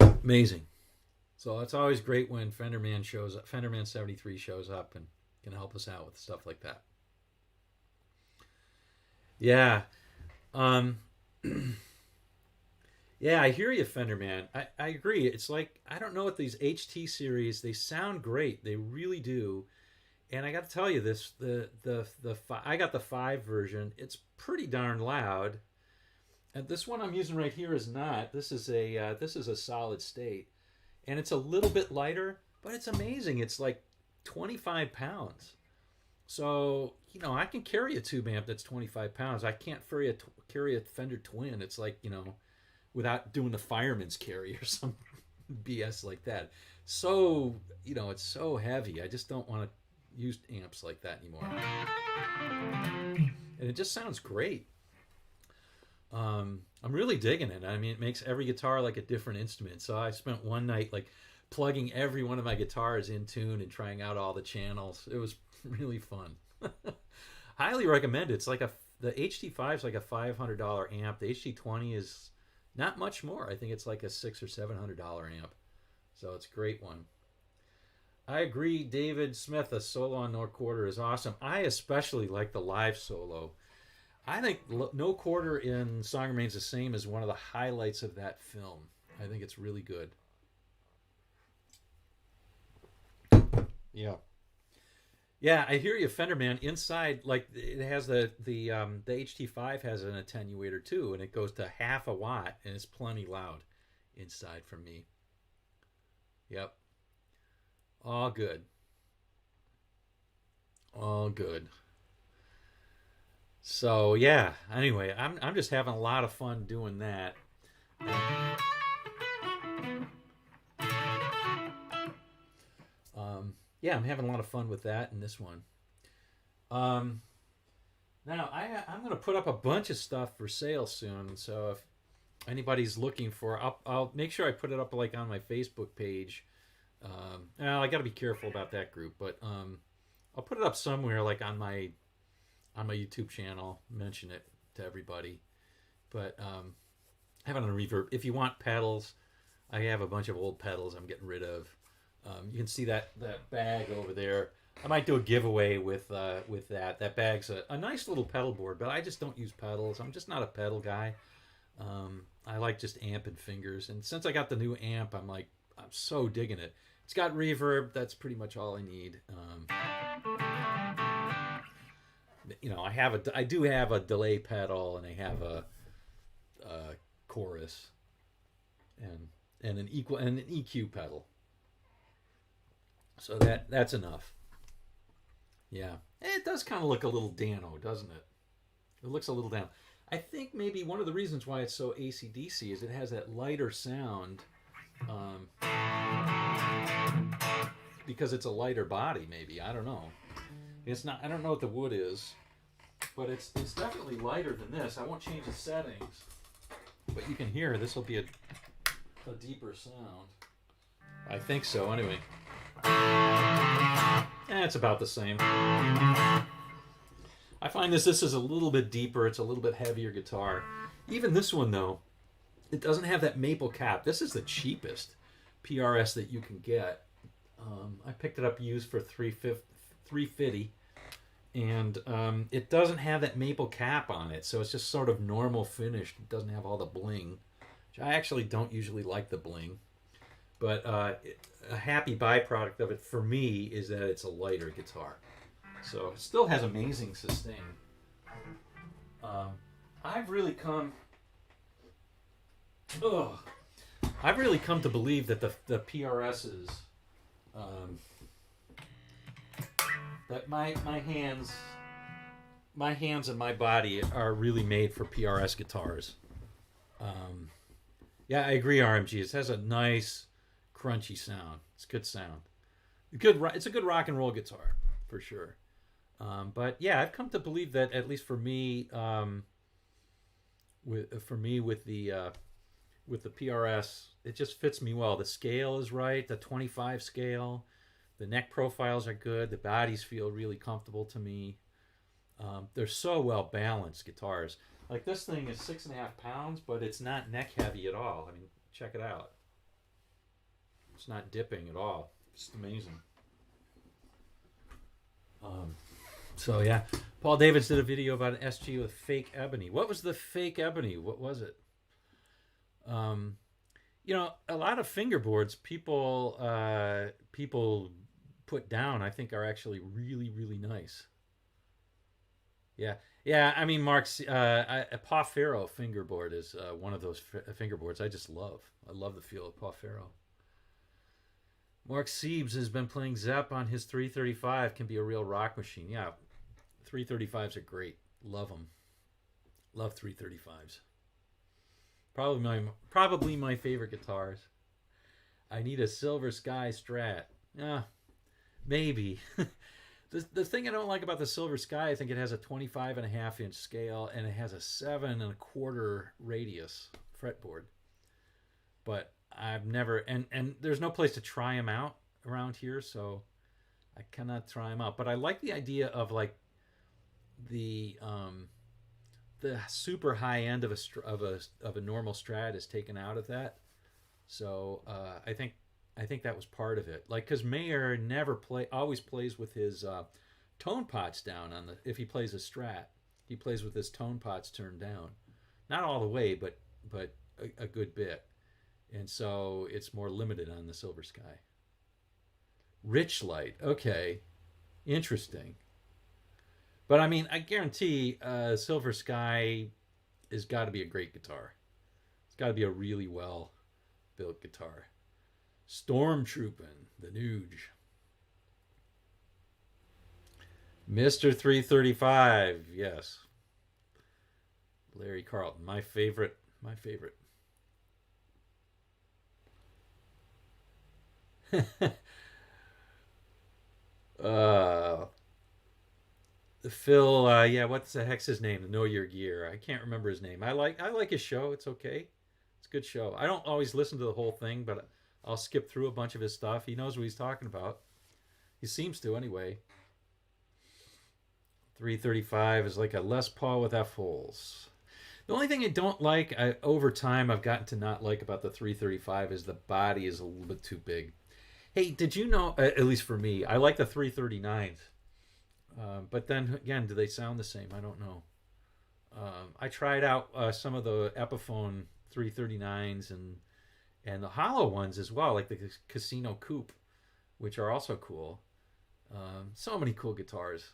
Amazing. So it's always great when Fenderman shows up, Fenderman 73 shows up and can help us out with stuff like that. Yeah. Yeah, I hear you, Fenderman. I agree. It's like, I don't know what these HT series, they sound great. They really do. And I got to tell you this, I got the 5 version. It's pretty darn loud. And this one I'm using right here is not. This is a solid state. And it's a little bit lighter, but it's amazing. It's like 25 pounds. So, you know, I can carry a tube amp that's 25 pounds. I can't carry a Fender Twin. It's like, you know, without doing the fireman's carry or some BS like that. So, you know, it's so heavy. I just don't want to use amps like that anymore. And it just sounds great. I'm really digging it. I mean, it makes every guitar like a different instrument. So I spent one night like plugging every one of my guitars in tune and trying out all the channels. It was really fun. Highly recommend it. It's like the HT5 is like a $500 amp. The HT20 is not much more. I think it's like a $600 or $700 amp. So it's a great one. I agree, David Smith, a solo on No Quarter is awesome. I especially like the live solo. I think No Quarter in Song Remains the Same is one of the highlights of that film. I think it's really good. Yeah. Yeah, I hear you, Fender man. Inside, like it has the HT5 has an attenuator too, and it goes to half a watt, and it's plenty loud inside for me. Yep, all good, all good. So yeah. Anyway, I'm just having a lot of fun doing that. Yeah, I'm having a lot of fun with that in this one. Um, Now I'm going to put up a bunch of stuff for sale soon. So if anybody's looking for, I'll make sure I put it up like on my Facebook page. Well, I got to be careful about that group, but I'll put it up somewhere like on my YouTube channel. Mention it to everybody. But I have it on a reverb. If you want pedals, I have a bunch of old pedals I'm getting rid of. You can see that bag over there. I might do a giveaway with that. That bag's a nice little pedal board, but I just don't use pedals. I'm just not a pedal guy. I like just amp and fingers. And since I got the new amp, I'm so digging it. It's got reverb. That's pretty much all I need. I do have a delay pedal, and I have a chorus, and an EQ pedal. So that's enough. Yeah. It does kind of look a little Dano, doesn't it? It looks a little down. I think maybe one of the reasons why it's so AC/DC is it has that lighter sound, because it's a lighter body. Maybe, I don't know. It's not. I don't know what the wood is, but it's definitely lighter than this. I won't change the settings, but you can hear this will be a deeper sound. I think so. Anyway, it's about the same. I find this is a little bit deeper. It's a little bit heavier guitar. Even this one, though, it doesn't have that maple cap. This is the cheapest PRS that you can get. I picked it up used for $350, and it doesn't have that maple cap on it, so it's just sort of normal finished. It doesn't have all the bling, which I actually don't usually like the bling. But a happy byproduct of it for me is that it's a lighter guitar. So it still has amazing sustain. I've really come to believe that the PRSs, that my hands and my body are really made for PRS guitars. Yeah, I agree, RMG. It has a nice crunchy sound. It's good sound. It's a good rock and roll guitar for sure. But yeah, I've come to believe that at least for me, with the PRS, it just fits me well. The scale is right. The 25 scale. The neck profiles are good. The bodies feel really comfortable to me. They're so well balanced guitars. Like this thing is 6.5 pounds, but it's not neck heavy at all. I mean, check it out. It's not dipping at all. It's amazing. So yeah, Paul Davids did a video about an SG with fake ebony. What was the fake ebony? What was it? A lot of fingerboards people put down, I think, are actually really, really nice. Yeah. I mean, Mark's a Paw Faro fingerboard is one of those fingerboards I just love. I love the feel of Paw Faro. Mark Siebes has been playing Zepp on his 335. Can be a real rock machine. Yeah, 335s are great. Love them. Love 335s. Probably my favorite guitars. I need a Silver Sky Strat. Yeah, maybe. The thing I don't like about the Silver Sky, I think it has a 25.5-inch scale and it has a 7.25 radius fretboard. But I've never, and there's no place to try them out around here, so I cannot try them out. But I like the idea of like the super high end of a normal Strat is taken out of that. So I think that was part of it. Like, because Mayer always plays with his tone pots down on if he plays a Strat, he plays with his tone pots turned down, not all the way, but a good bit. And so it's more limited on the Silver Sky. Rich light, okay. Interesting. But I mean, I guarantee Silver Sky has got to be a great guitar. It's got to be a really well built guitar. Stormtroopin', the Nuge. Mr. 335, yes. Larry Carlton, my favorite. My favorite. uh, Phil, yeah, what's the heck's his name? Know Your Gear. I can't remember his name. I like his show. It's okay. It's a good show. I don't always listen to the whole thing, but I'll skip through a bunch of his stuff. He knows what he's talking about. He seems to anyway. 335 is like a Les Paul with F holes. The only thing I don't like, over time, I've gotten to not like about the 335 is the body is a little bit too big. Hey, did you know, at least for me, I like the 339s. But then again, do they sound the same? I don't know. I tried out some of the Epiphone 339s and the hollow ones as well, like the Casino Coupe, which are also cool. So many cool guitars.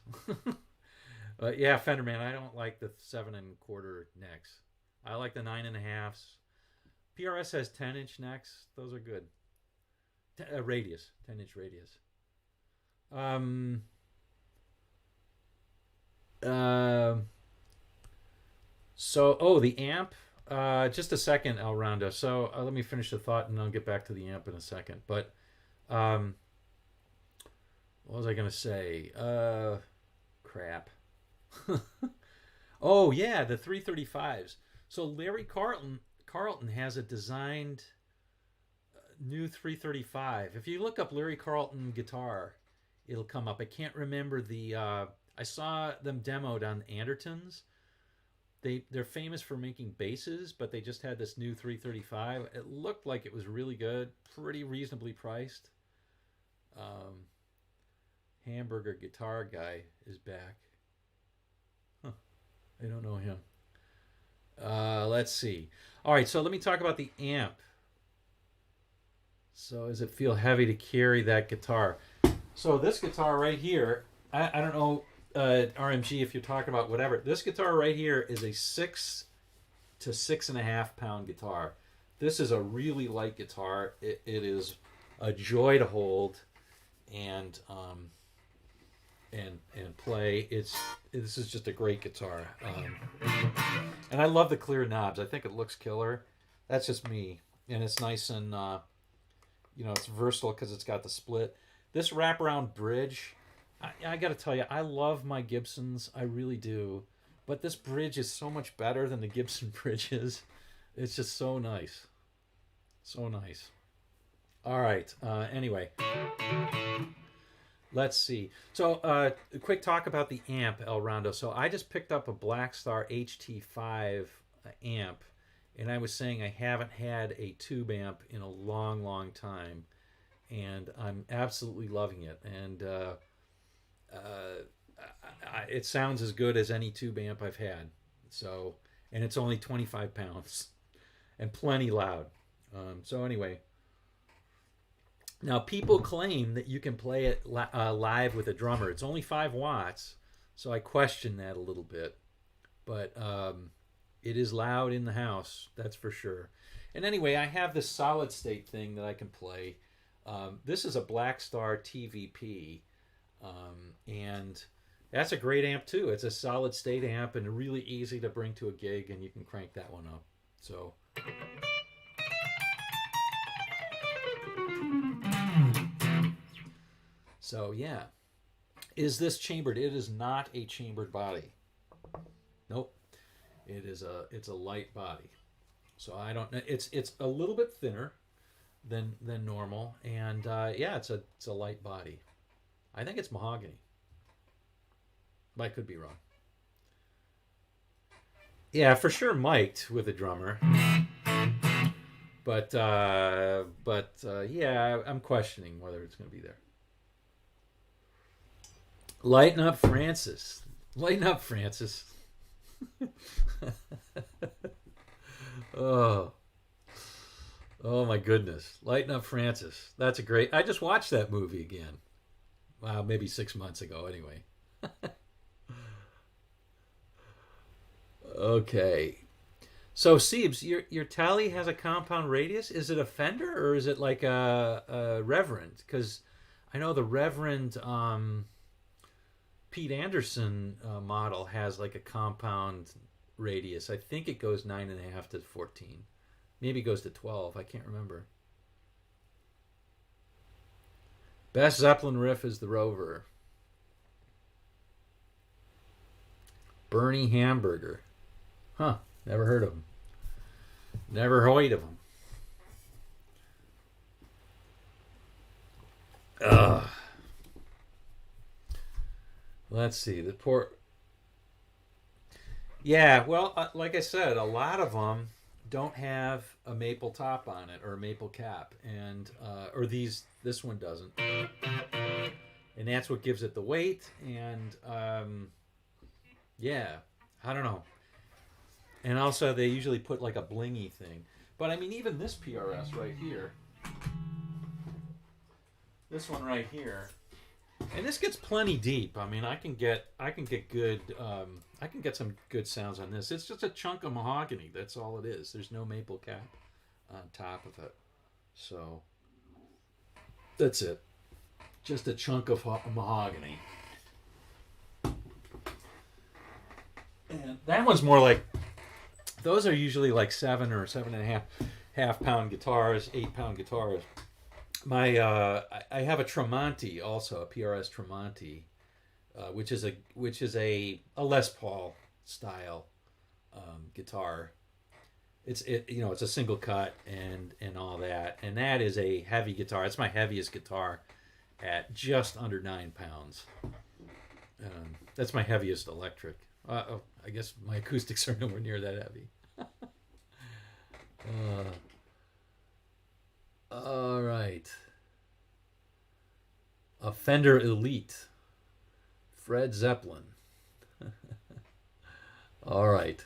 Yeah, Fenderman, I don't like the 7.25 necks. I like the 9.5s. PRS has 10-inch necks. Those are good. Radius, 10-inch radius. The amp. Just a second, El Rondo. So let me finish the thought, and I'll get back to the amp in a second. But what was I going to say? Crap. Oh yeah, the 335s. So Larry Carlton has a designed new 335. If you look up Larry Carlton guitar, it'll come up. I can't remember the. I saw them demoed on Andertons. They're famous for making basses, but they just had this new 335. It looked like it was really good, pretty reasonably priced. Hamburger Guitar Guy is back. I don't know him. Let's see. All right, so let me talk about the amp. So does it feel heavy to carry that guitar? So this guitar right here, I don't know, RMG, if you're talking about whatever. This guitar right here is a 6 to 6.5 pound guitar. This is a really light guitar. It is a joy to hold and play. This is just a great guitar, and I love the clear knobs. I think it looks killer. That's just me, and it's nice and it's versatile because it's got the split. This wraparound bridge, I got to tell you, I love my Gibsons. I really do, but this bridge is so much better than the Gibson bridges. It's just so nice, so nice. All right. Anyway. Let's see. So, a quick talk about the amp, El Rondo. So, I just picked up a Blackstar HT5 amp, and I was saying I haven't had a tube amp in a long, long time, and I'm absolutely loving it. And it sounds as good as any tube amp I've had. So, and it's only 25 pounds and plenty loud. So, anyway. Now, people claim that you can play it live with a drummer. It's only 5 watts, so I question that a little bit. But it is loud in the house, that's for sure. And anyway, I have this solid state thing that I can play. This is a Blackstar TVP, and that's a great amp too. It's a solid state amp and really easy to bring to a gig, and you can crank that one up. So... So yeah, is this chambered? It is not a chambered body. Nope, it's a light body. So I don't know. It's a little bit thinner than normal, and yeah, it's a light body. I think it's mahogany, but I could be wrong. Yeah, for sure, mic'd with a drummer. But yeah, I'm questioning whether it's going to be there. Lighten up, Francis. Lighten up, Francis. Oh my goodness. Lighten up, Francis. That's a great... I just watched that movie again. Well, maybe 6 months ago, anyway. Okay. So, Siebes, your tally has a compound radius. Is it a Fender or is it like a Reverend? Because I know the Reverend Pete Anderson model has like a compound radius. I think it goes 9.5 to 14. Maybe it goes to 12. I can't remember. Best Zeppelin riff is the Rover. Bernie Hamburger. Huh. Never heard of him. Never heard of him. Ugh. Let's see. The poor. Yeah, well, like I said, a lot of them don't have a maple top on it or a maple cap, and or this one doesn't, and that's what gives it the weight. And yeah, I don't know. And also, they usually put like a blingy thing. But I mean, even this PRS right here, this one right here, and this gets plenty deep. I mean, I can get good, I can get some good sounds on this. It's just a chunk of mahogany. That's all it is. There's no maple cap on top of it. So that's it. Just a chunk of mahogany. And that one's more like, those are usually like 7 or 7.5 pound guitars, 8-pound guitars. I have a Tremonti also, a PRS Tremonti, which is a Les Paul style guitar. It's a single cut and all that, and that is a heavy guitar. It's my heaviest guitar at just under 9 pounds. That's my heaviest electric. I guess my acoustics are nowhere near that heavy. All right. A Fender Elite. Fred Zeppelin. All right.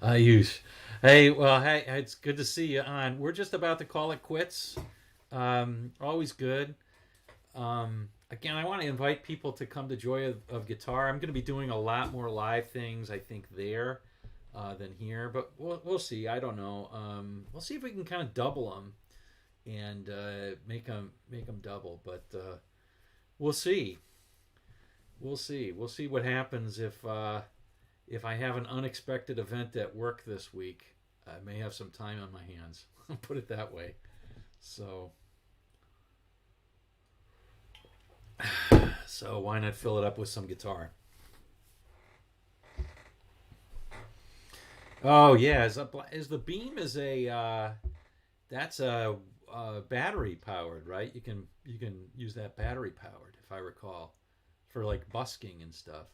Ayush. Hey, it's good to see you on. We're just about to call it quits. Always good. Again, I want to invite people to come to Joy of Guitar. I'm going to be doing a lot more live things, I think, there than here. But we'll see. I don't know. We'll see if we can kind of double them and make them double. But we'll see. We'll see. We'll see what happens if I have an unexpected event at work this week. I may have some time on my hands. I'll put it that way. So why not fill it up with some guitar? Oh yeah, is the Beam that's a battery powered, right? You can use that battery powered, if I recall, for like busking and stuff.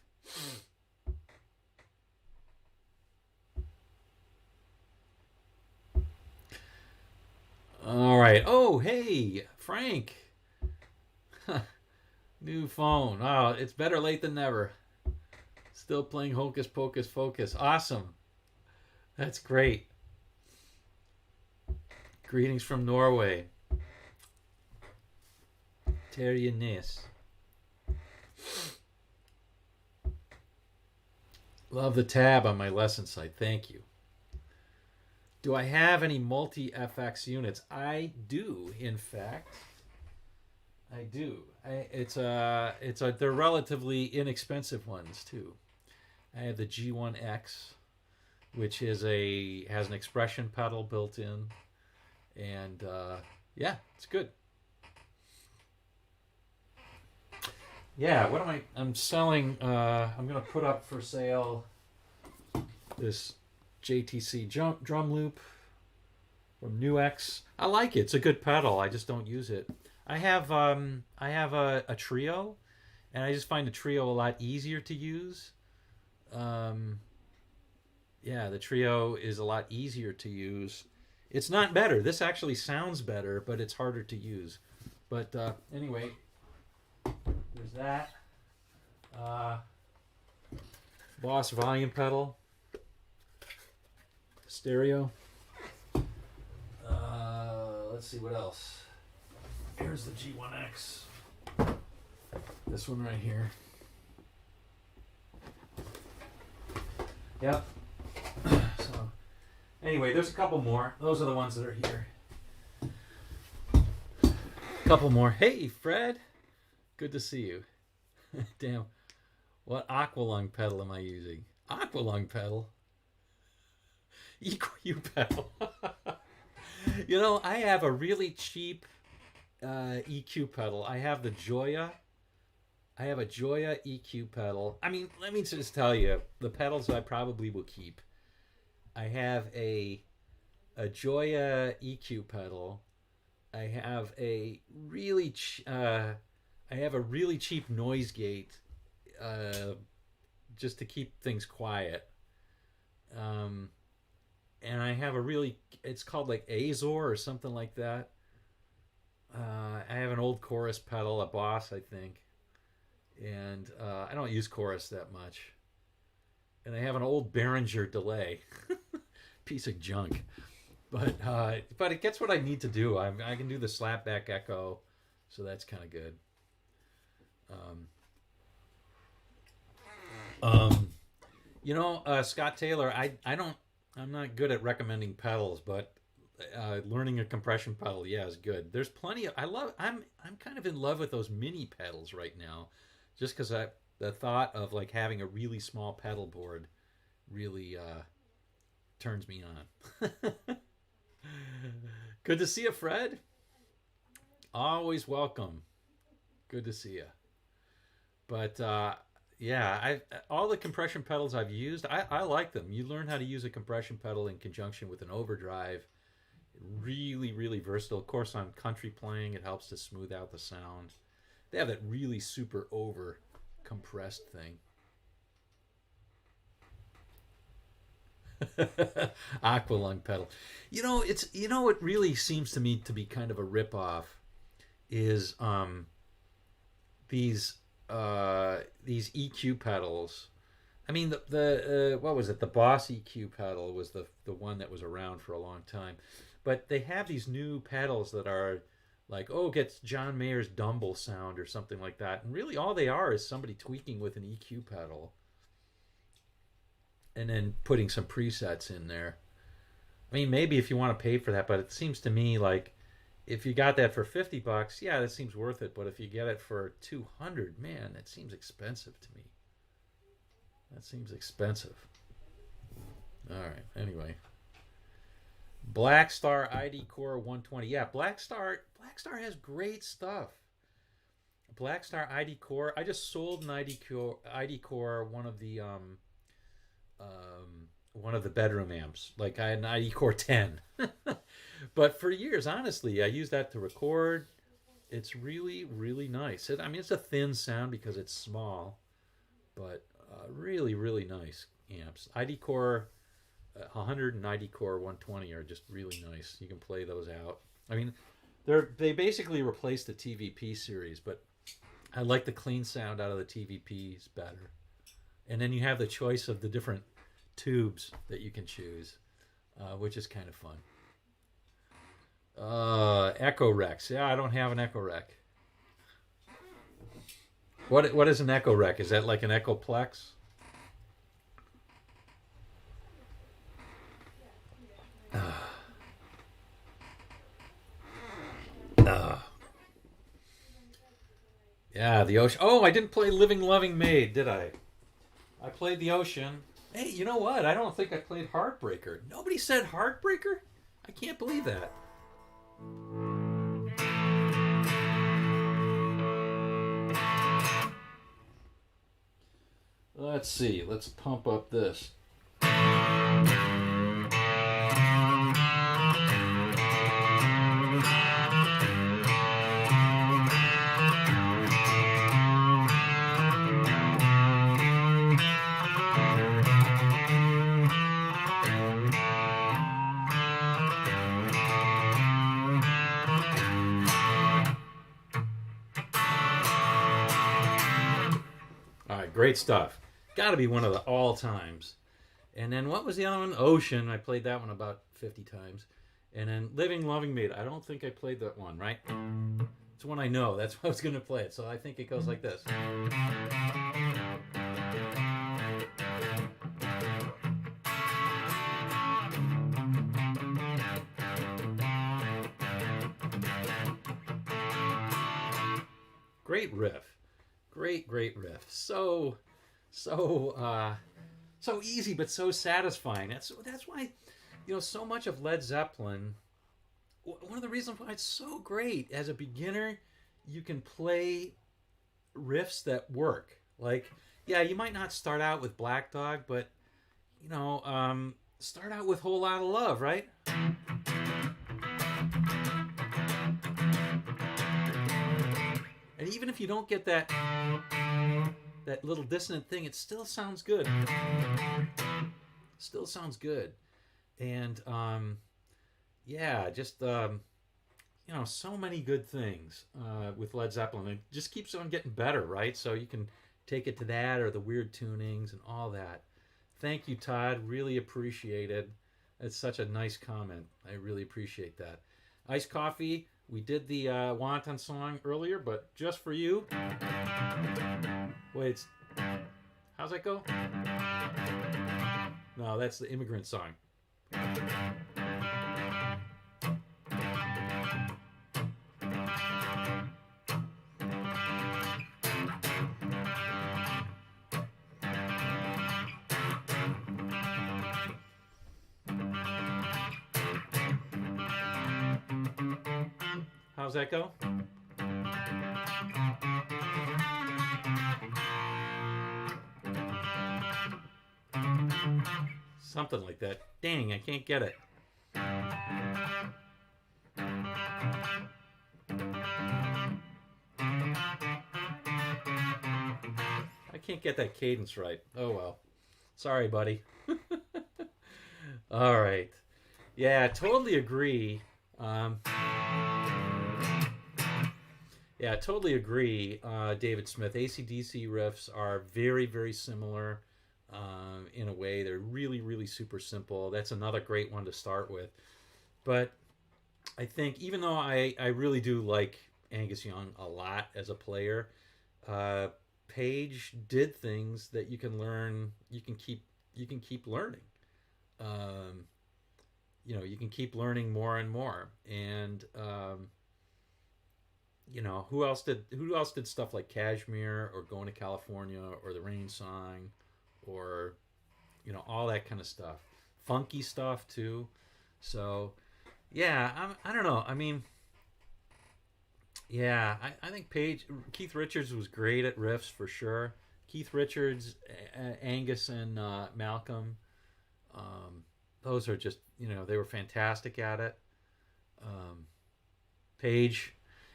All right. Oh, hey, Frank. New phone. Oh, it's better late than never. Still playing Hocus Pocus Focus. Awesome. That's great. Greetings from Norway. Terje Nes. Love the tab on my lesson site. Thank you. Do I have any multi-FX units? I do, in fact. I do. They're relatively inexpensive ones too. I have the G1X, which has an expression pedal built in, and yeah, it's good. Yeah, I'm selling. I'm gonna put up for sale this JTC drum loop from NewX. I like it. It's a good pedal. I just don't use it. I have a Trio, and I just find the Trio a lot easier to use. Yeah, the Trio is a lot easier to use. It's not better. This actually sounds better, but it's harder to use. But anyway, there's that. Boss volume pedal. Stereo. Let's see what else. Here's the G1X. This one right here. Yep. So, anyway, there's a couple more. Those are the ones that are here. Couple more. Hey, Fred. Good to see you. Damn. What Aqualung pedal am I using? Aqualung pedal? EQ pedal. You know, I have a really cheap EQ pedal. I have the Joya. I have a Joya EQ pedal. I mean, let me just tell you, the pedals I probably will keep. I have a Joya EQ pedal. I have a really cheap noise gate, just to keep things quiet. And I have it's called like Azor or something like that. I have an old chorus pedal, a Boss, I think. And I don't use chorus that much. And I have an old Behringer delay. Piece of junk. But it gets what I need to do. I can do the slapback echo, so that's kind of good. You know, Scott Taylor, I'm not good at recommending pedals, but learning a compression pedal, yeah, is good. There's plenty of I'm kind of in love with those mini pedals right now, just because the thought of like having a really small pedal board really turns me on. Good to see you, Fred. Always welcome. Good to see you. But yeah, all the compression pedals I've used, I like them. You learn how to use a compression pedal in conjunction with an overdrive. Really, really versatile. Of course, on country playing, it helps to smooth out the sound. They have that really super over compressed thing. Aqualung pedal. You know, it really seems to me to be kind of a ripoff is these EQ pedals. I mean, the what was it? The Boss EQ pedal was the one that was around for a long time. But they have these new pedals that are like, gets John Mayer's Dumble sound or something like that. And really all they are is somebody tweaking with an EQ pedal and then putting some presets in there. I mean, maybe if you want to pay for that, but it seems to me like if you got that for $50, yeah, that seems worth it. But if you get it for $200, man, that seems expensive to me. That seems expensive. All right. Anyway, Black Star ID Core 120. Yeah, Black Star has great stuff. Black Star ID Core. I just sold an ID Core, one of the bedroom amps. Like I had an ID Core 10. But for years, honestly, I used that to record. It's really, really nice. It's a thin sound because it's small, but really, really nice amps. ID Core 100 and ID Core 120 are just really nice. You can play those out. I mean, they basically replaced the TVP series, but I like the clean sound out of the TVPs better. And then you have the choice of the different tubes that you can choose, which is kind of fun. Echo Rex. Yeah, I don't have an Echo Rec. What is an Echo Rec? Is that like an Echoplex? Yeah, the Ocean. Oh, I didn't play Living Loving Maid, did I? I played the Ocean. Hey, you know what? I don't think I played Heartbreaker. Nobody said Heartbreaker? I can't believe that. Let's see. Let's pump up this. Great stuff. Got to be one of the all times. And then what was the other one? Ocean. I played that one about 50 times. And then Living Loving Maid. I don't think I played that one, right? It's one I know. That's why I was going to play it. So I think it goes like this. Great riff. Great riff. So easy, but so satisfying. That's why, so much of Led Zeppelin, one of the reasons why it's so great as a beginner, you can play riffs that work. Like, yeah, you might not start out with Black Dog, but start out with Whole Lotta Love, right? And even if you don't get that little dissonant thing, it still sounds good. Still sounds good. And just so many good things with Led Zeppelin. It just keeps on getting better, right? So you can take it to that or the weird tunings and all that. Thank you, Todd. Really appreciate it. It's such a nice comment. I really appreciate that. Iced coffee. We did the Wonton song earlier, but just for you. Wait, how's that go? No, that's the Immigrant Song. How's that go? Something like that. Dang, I can't get it. I can't get that cadence right. Oh well. Sorry, buddy. All right. Yeah, totally agree. Totally agree, David Smith. AC/DC riffs are very, very similar in a way. They're really, really super simple. That's another great one to start with. But I think even though I really do like Angus Young a lot as a player, Page did things that you can learn. You can keep learning. You can keep learning more and more. And who else did stuff like Kashmir or Going to California or the Rain Song or all that kind of stuff. Funky stuff too. So yeah, I don't know. I mean, yeah, I think Keith Richards was great at riffs for sure. Keith Richards, Angus, and Malcolm. Those are just, they were fantastic at it. Page.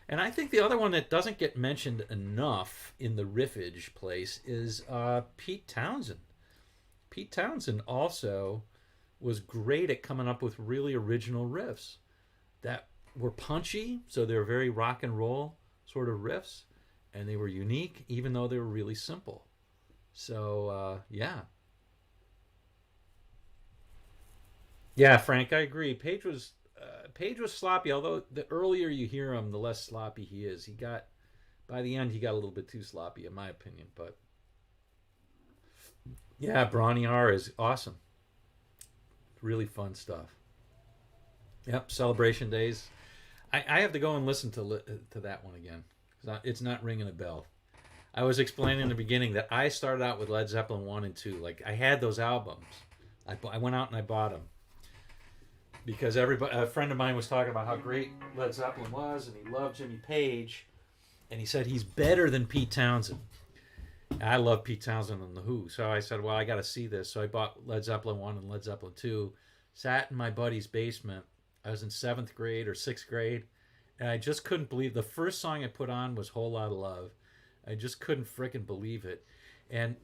And I think the other one that doesn't get mentioned enough in the riffage place is Pete Townsend. Pete Townsend also was great at coming up with really original riffs that were punchy, so they were very rock and roll sort of riffs, and they were unique, even though they were really simple. So, yeah. Yeah, Frank, I agree. Page was sloppy, although the earlier you hear him, the less sloppy he is. By the end, he got a little bit too sloppy, in my opinion. But yeah, Brawny R is awesome. Really fun stuff. Yep, Celebration Days. I have to go and listen to that one again. It's not ringing a bell. I was explaining in the beginning that I started out with Led Zeppelin 1 and 2. Like, I had those albums. I went out and I bought them. Because a friend of mine was talking about how great Led Zeppelin was, and he loved Jimmy Page, and he said he's better than Pete Townsend. I love Pete Townsend and The Who, so I said, well, I got to see this. So I bought Led Zeppelin 1 and Led Zeppelin 2, sat in my buddy's basement. I was in 7th grade or 6th grade, and I just couldn't believe the first song I put on was Whole Lotta Love. I just couldn't frickin' believe it. And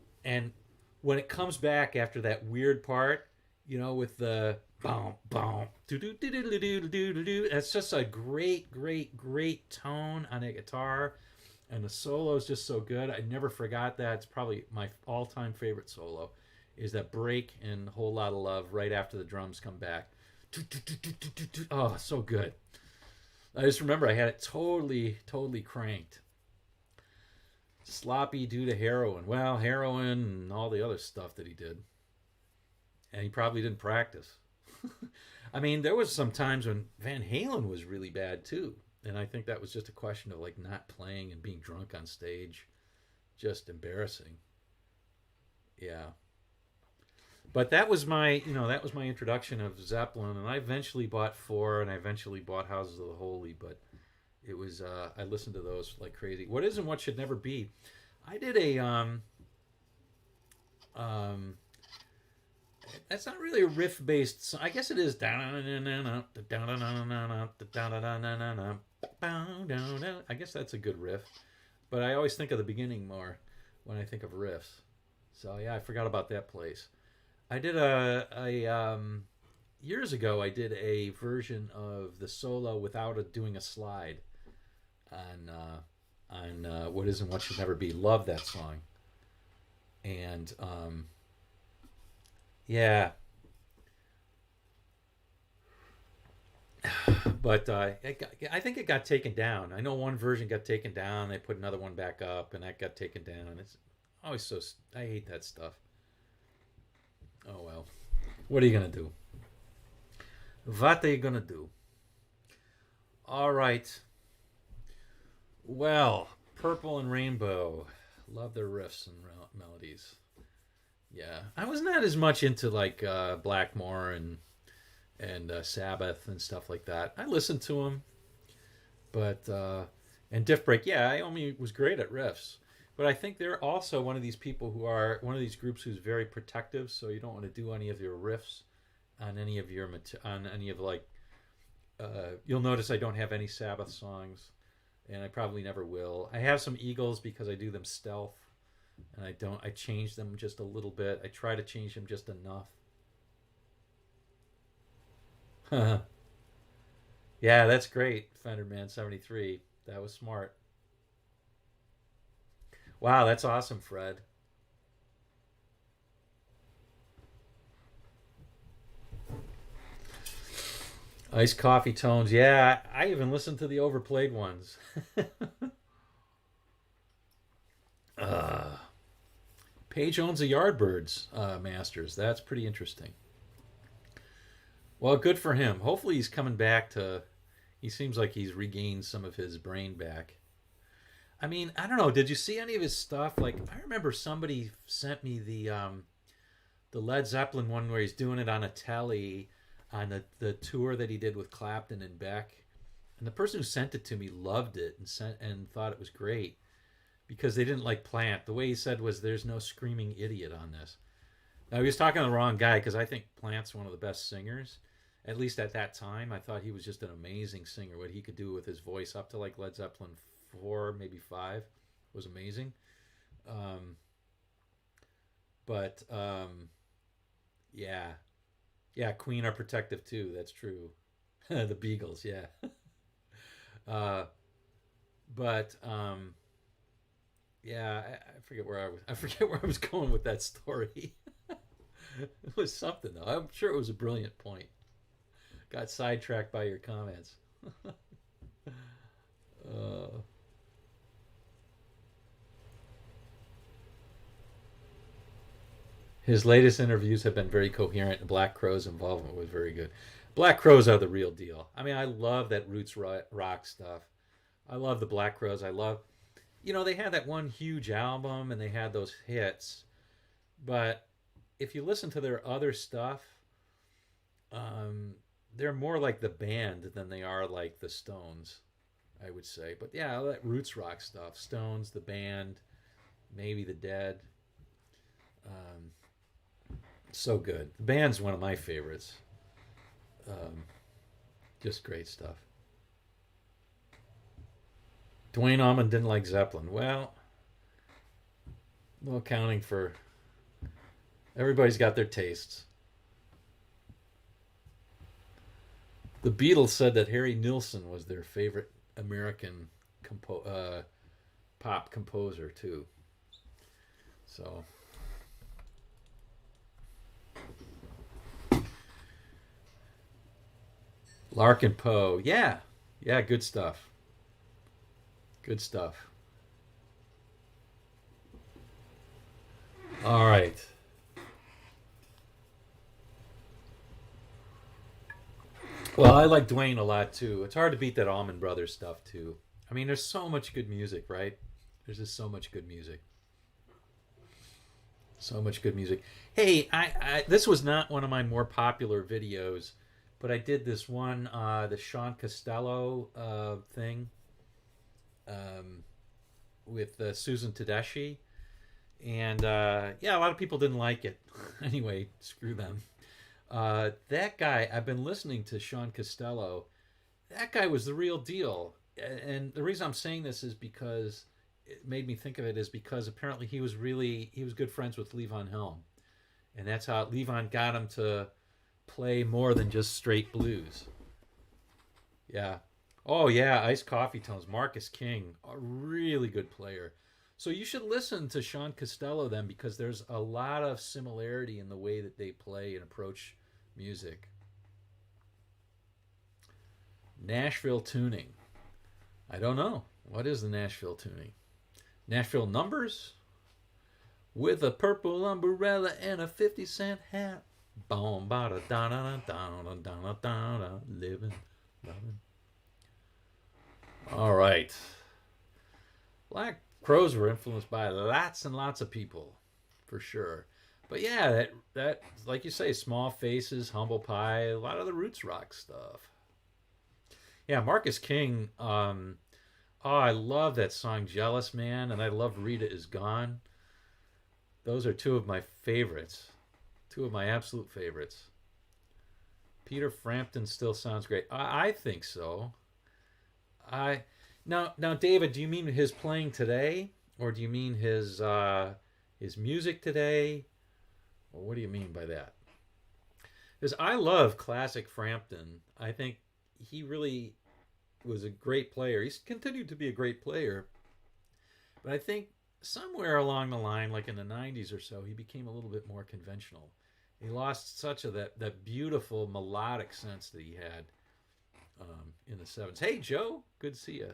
when it comes back after that weird part, with the boom, boom, do-do-do-do-do-do-do-do. That's just a great, great, great tone on a guitar. And the solo is just so good. I never forgot that. It's probably my all-time favorite solo is that break in Whole Lotta Love right after the drums come back. Oh, so good. I just remember I had it totally cranked. Sloppy due to heroin. Well, heroin and all the other stuff that he did. And he probably didn't practice. I mean, there was some times when Van Halen was really bad too. And I think that was just a question of like not playing and being drunk on stage. Just embarrassing. Yeah. But that was my introduction of Zeppelin, and I eventually bought Four, and I eventually bought Houses of the Holy, but it was I listened to those like crazy. What is and what should never be. I did a um that's not really a riff based. I guess it is. I guess that's a good riff, but I always think of the beginning more when I think of riffs. So yeah, I forgot about that place. I did a years ago. I did a version of the solo without doing a slide on What Is and What Should Never Be. Love that song, and yeah, but I think it got taken down. I know one version got taken down. They put another one back up, and that got taken down. It's always so. I hate that stuff. Oh well. What are you gonna do? What are you gonna do? All right. Well, Purple and Rainbow. Love their riffs and melodies. Yeah, I was not as much into like Blackmore and Sabbath and stuff like that. I listened to them, but and Diff Break. Yeah, Iommi was great at riffs. But I think they're also one of these people who are one of these groups who's very protective. So you don't want to do any of your riffs on any of your on any of like. You'll notice I don't have any Sabbath songs, and I probably never will. I have some Eagles because I do them stealth, and I don't. I change them just a little bit. I try to change them just enough. Yeah, that's great, Fenderman 73. That was smart. Wow, that's awesome, Fred. Iced coffee tones. Yeah, I even listened to the overplayed ones. uh, Page owns the Yardbirds Masters. That's pretty interesting. Well, good for him. Hopefully he's coming back to... He seems like he's regained some of his brain back. I mean, I don't know. Did you see any of his stuff? Like, I remember somebody sent me the Led Zeppelin one where he's doing it on a telly on the tour that he did with Clapton and Beck. And the person who sent it to me loved it and thought it was great because they didn't like Plant. The way he said was, "There's no screaming idiot on this." Now he was talking to the wrong guy because I think Plant's one of the best singers. At least at that time, I thought he was just an amazing singer. What he could do with his voice up to like Led Zeppelin 4, maybe 5, was amazing. Um, but yeah, yeah, Queen are protective too. That's true. The Beagles, yeah. uh, but yeah, I forget where I was. I forget where I was going with that story. It was something though. I'm sure it was a brilliant point. Got sidetracked by your comments. uh, His latest interviews have been very coherent, and Black Crow's involvement was very good. Black Crows are the real deal. I mean, I love that roots rock stuff. I love the Black Crows. I love, they had that one huge album and they had those hits. But if you listen to their other stuff, they're more like the band than they are like the Stones, I would say. But yeah, all that roots rock stuff. Stones, the band, maybe the Dead. Um, So good. The band's one of my favorites. Um, just great stuff. Dwayne Allman didn't like Zeppelin. Well, no accounting for... Everybody's got their tastes. The Beatles said that Harry Nilsson was their favorite American pop composer, too. So... Larkin Poe. Yeah. Yeah, good stuff. Good stuff. All right. Well, I like Dwayne a lot too. It's hard to beat that Allman Brothers stuff too. I mean, there's so much good music, right? There's just so much good music. So much good music. Hey, I this was not one of my more popular videos, but I did this one, the Sean Costello thing um, with Susan Tedeschi, and yeah, a lot of people didn't like it. Anyway, screw them. That guy, I've been listening to Sean Costello. That guy was the real deal. And the reason I'm saying this is because it made me think of it is because apparently he was good friends with Levon Helm, and that's how Levon got him to play more than just straight blues. Yeah. Oh yeah, Iced Coffee Tones. Marcus King, a really good player. So you should listen to Sean Costello then because there's a lot of similarity in the way that they play and approach music. Nashville tuning. I don't know. What is the Nashville tuning? Nashville numbers? With a purple umbrella and a 50-cent hat. Boom, ba da da da da da da da da. Living, loving. All right. Black Crows were influenced by lots and lots of people, for sure. But yeah, that like you say, Small Faces, Humble Pie, a lot of the roots rock stuff. Yeah, Marcus King. Oh, I love that song "Jealous Man," and I love "Rita Is Gone." Those are two of my favorites. Two of my absolute favorites. Peter Frampton still sounds great. I think so. I now, David, do you mean his playing today, or do you mean his music today, or what do you mean by that? Because I love classic Frampton. I think he really was a great player. He's continued to be a great player, but I think somewhere along the line, like in the '90s or so, he became a little bit more conventional. He lost such of that beautiful melodic sense that he had in the '70s. Hey, Joe, good to see you.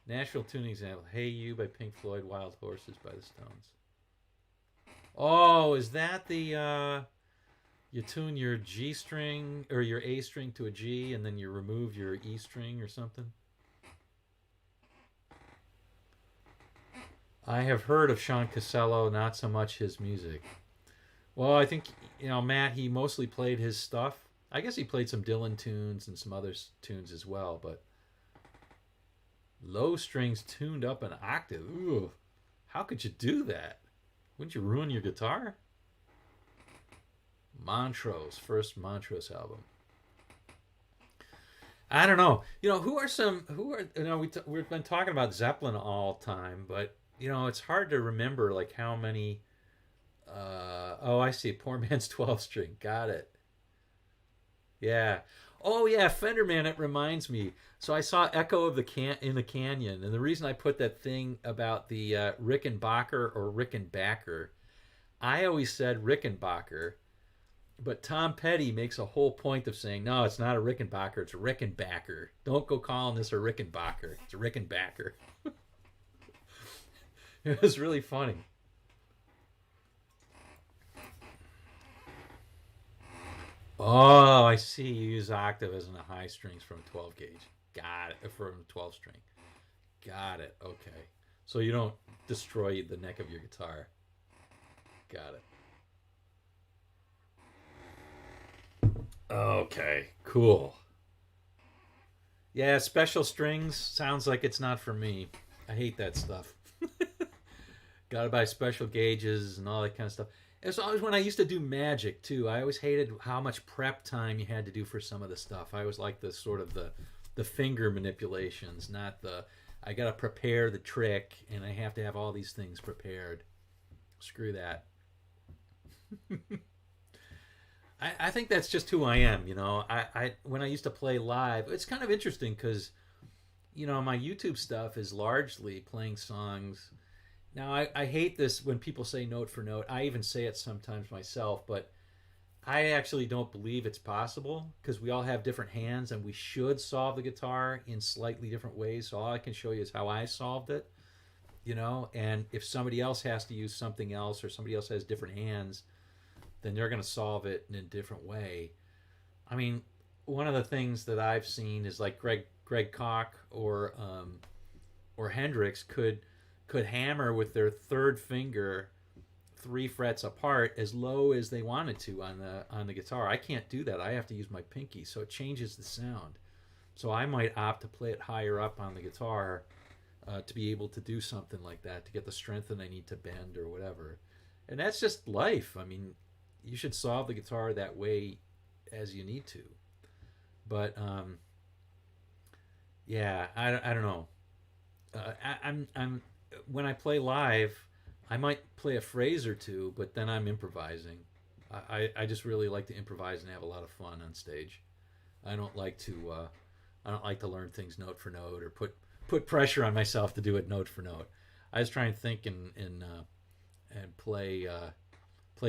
Nashville tuning example. Hey You by Pink Floyd, Wild Horses by the Stones. Oh, is that the you tune your G string or your A string to a G and then you remove your E string or something? I have heard of Sean Costello, not so much his music. Well, I think, Matt, he mostly played his stuff. I guess he played some Dylan tunes and some other tunes as well, but low strings tuned up an octave. Ooh, how could you do that? Wouldn't you ruin your guitar? Montrose, first Montrose album. I don't know. We've been talking about Zeppelin all time, but it's hard to remember like how many. Oh, I see. Poor man's 12 string. Got it. Yeah. Oh yeah, Fenderman. It reminds me. So I saw Echo of the Can in the Canyon, and the reason I put that thing about the Rickenbacker or Rickenbacker, I always said Rickenbacker, but Tom Petty makes a whole point of saying no, it's not a Rickenbacker, it's a Rickenbacker. Don't go calling this a Rickenbacker. It's a Rickenbacker. It was really funny. Oh, I see. You use octave as in the high strings from 12 gauge. Got it. From 12 string. Got it. Okay. So you don't destroy the neck of your guitar. Got it. Okay. Cool. Yeah, special strings sounds like it's not for me. I hate that stuff. Got to buy special gauges and all that kind of stuff. It's always when I used to do magic too. I always hated how much prep time you had to do for some of the stuff. I always liked the sort of the finger manipulations, not the I gotta prepare the trick and I have to have all these things prepared. Screw that. I think that's just who I am. I when I used to play live, it's kind of interesting because my YouTube stuff is largely playing songs. Now, I hate this when people say note for note. I even say it sometimes myself, but I actually don't believe it's possible because we all have different hands and we should solve the guitar in slightly different ways. So all I can show you is how I solved it, and if somebody else has to use something else or somebody else has different hands, then they're going to solve it in a different way. I mean, one of the things that I've seen is like Greg Koch or Hendrix could hammer with their third finger 3 frets apart as low as they wanted to on the guitar. I can't do that. I have to use my pinky, so it changes the sound. So I might opt to play it higher up on the guitar to be able to do something like that, to get the strength that I need to bend or whatever. And that's just life. I mean, you should solve the guitar that way as you need to. But yeah, I don't know. I'm when I play live, I might play a phrase or two, but then I'm improvising. I just really like to improvise and have a lot of fun on stage. I don't like to learn things note for note or put pressure on myself to do it note for note. I just try and think and play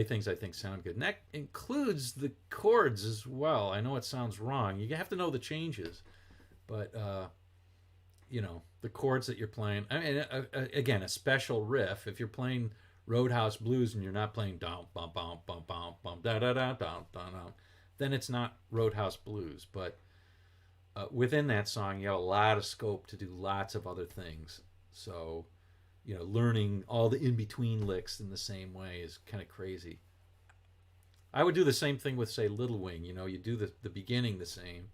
things I think sound good, and that includes the chords as well. I know it sounds wrong. You have to know the changes, but the chords that you're playing. I mean, again, a special riff. If you're playing Roadhouse Blues and you're not playing down bum bum bum bum bum da da da down down, then it's not Roadhouse Blues. But within that song, you have a lot of scope to do lots of other things. So, learning all the in between licks in the same way is kind of crazy. I would do the same thing with, say, Little Wing. You do the beginning the same,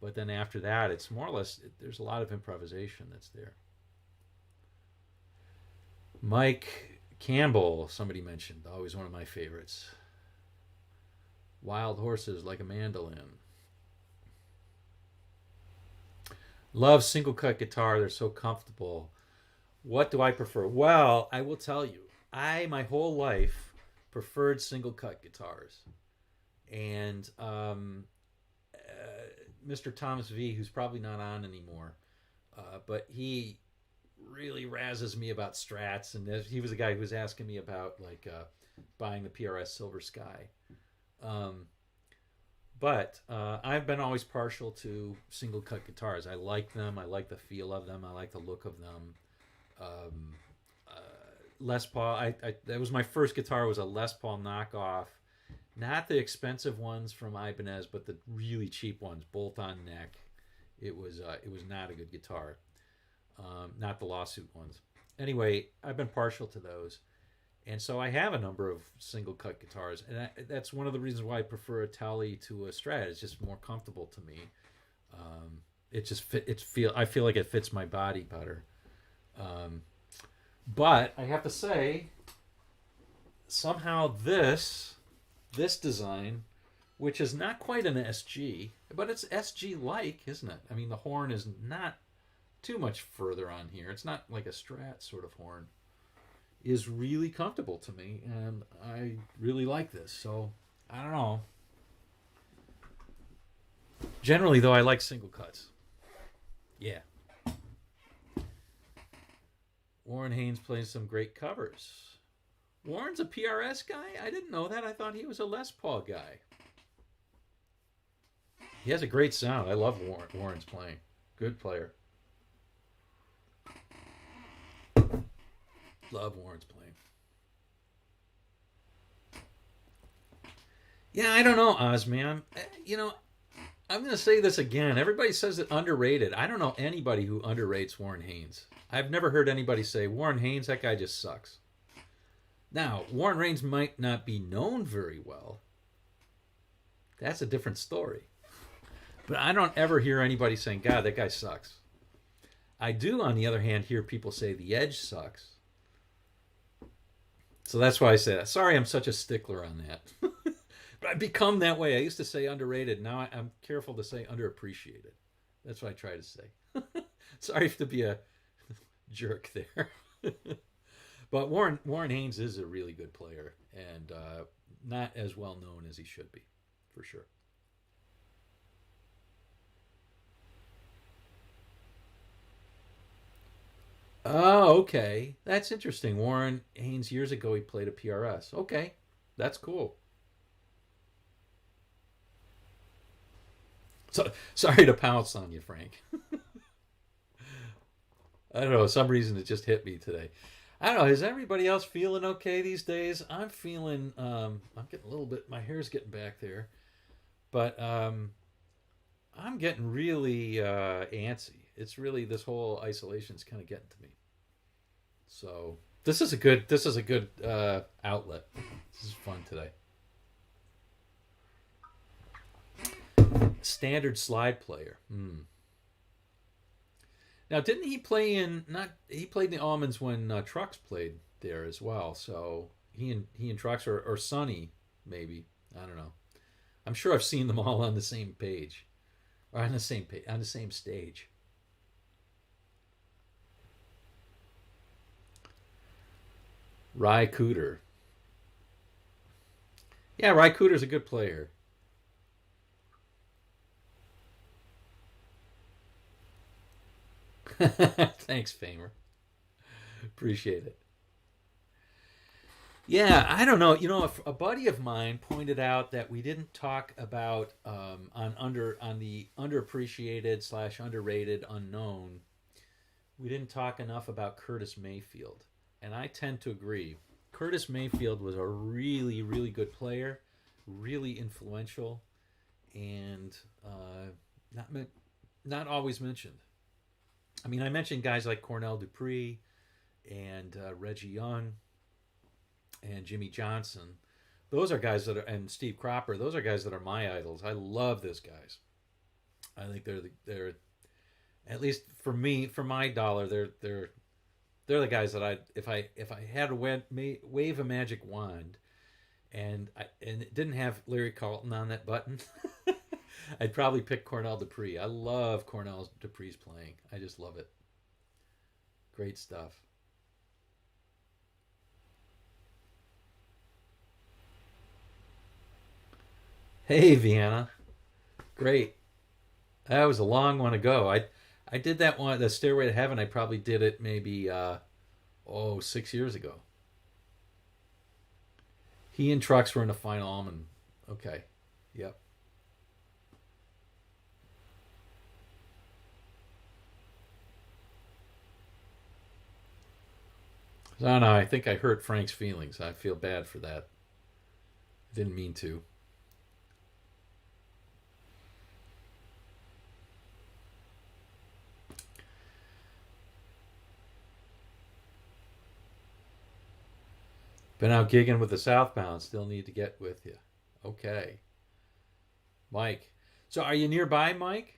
but then after that, it's more or less, there's a lot of improvisation that's there. Mike Campbell, somebody mentioned, always one of my favorites. Wild Horses Like a Mandolin. Love single cut guitar. They're so comfortable. What do I prefer? Well, I will tell you. My whole life, preferred single cut guitars. And Mr. Thomas V, who's probably not on anymore, but he really razzes me about Strats, and he was a guy who was asking me about buying the PRS Silver Sky. But I've been always partial to single cut guitars. I like them. I like the feel of them. I like the look of them. Les Paul. That was my first guitar. Was a Les Paul knockoff. Not the expensive ones from Ibanez, but the really cheap ones, bolt-on neck. It was not a good guitar. Not the lawsuit ones. Anyway, I've been partial to those, and so I have a number of single-cut guitars, and that's one of the reasons why I prefer a Tele to a Strat. It's just more comfortable to me. It just I feel like it fits my body better. But I have to say, somehow this design, which is not quite an SG, but it's SG-like, isn't it? I mean, the horn is not too much further on here. It's not like a Strat sort of horn. Is really comfortable to me, and I really like this. So, I don't know. Generally, though, I like single cuts. Yeah. Warren Haynes plays some great covers. Warren's a PRS guy? I didn't know that. I thought he was a Les Paul guy. He has a great sound. I love Warren's playing. Good player. Love Warren's playing. Yeah, I don't know, Ozman. I'm going to say this again. Everybody says it underrated. I don't know anybody who underrates Warren Haynes. I've never heard anybody say, Warren Haynes, that guy just sucks. Now, Warren Haynes might not be known very well. That's a different story. But I don't ever hear anybody saying, God, that guy sucks. I do, on the other hand, hear people say the Edge sucks. So that's why I say that. Sorry I'm such a stickler on that. But I've become that way. I used to say underrated. Now I'm careful to say underappreciated. That's what I try to say. Sorry to be a jerk there. But Warren Haynes is a really good player, and not as well known as he should be, for sure. Oh, okay. That's interesting. Warren Haynes, years ago, he played a PRS. Okay, that's cool. So sorry to pounce on you, Frank. I don't know. Some reason it just hit me today. I don't know. Is everybody else feeling okay these days? I'm feeling. I'm getting a little bit. My hair's getting back there, but I'm getting really antsy. It's really this whole isolation is kind of getting to me. So this is a good. This is a good outlet. This is fun today. Standard slide player. Now, didn't he play in? Not he played in the Almonds when Trucks played there as well. So he and Trucks or Sonny maybe. I don't know. I'm sure I've seen them all on the same page, or on the same page on the same stage. Ry Cooter. Yeah, Ry Cooter's a good player. Thanks, Famer. Appreciate it. Yeah, I don't know. You know, a buddy of mine pointed out that we didn't talk about on the underappreciated slash underrated unknown. We didn't talk enough about Curtis Mayfield, and I tend to agree. Curtis Mayfield was a really really good player, really influential, and not not always mentioned. I mean, I mentioned guys like Cornell Dupree and Reggie Young and Jimmy Johnson. Those are guys that are, and Steve Cropper. Those are guys that are my idols. I love those guys. I think they're at least for me, for my dollar, they're the guys that if I had to wave a magic wand and it didn't have Larry Carlton on that button, I'd probably pick Cornell Dupree. I love Cornell Dupree's playing. I just love it. Great stuff. Hey, Vienna. Great. That was a long one ago. I did that one, the Stairway to Heaven. I probably did it maybe 6 years ago. He and Trucks were in the final almond. Okay. Yep. No, no, I think I hurt Frank's feelings. I feel bad for that. Didn't mean to. Been out gigging with the Southbound. Still need to get with you. Okay. Mike. So are you nearby, Mike?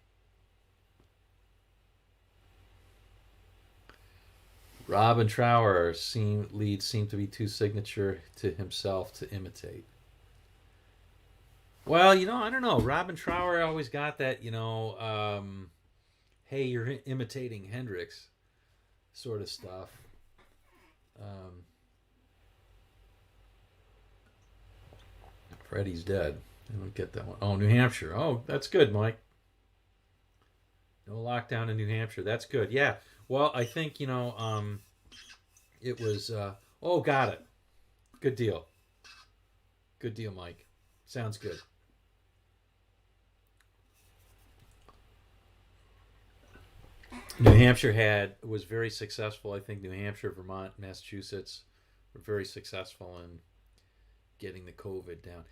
Rob and Trower seem to be too signature to himself to imitate. Well, I don't know. Robin Trower always got that, hey, you're imitating Hendrix sort of stuff. Um, Freddie's dead. I don't get that one. Oh, New Hampshire. Oh, that's good, Mike. No lockdown in New Hampshire. That's good. Yeah. Well, I think, it was, oh, got it. Good deal. Good deal, Mike. Sounds good. New Hampshire was very successful. I think New Hampshire, Vermont, Massachusetts were very successful in getting the COVID down.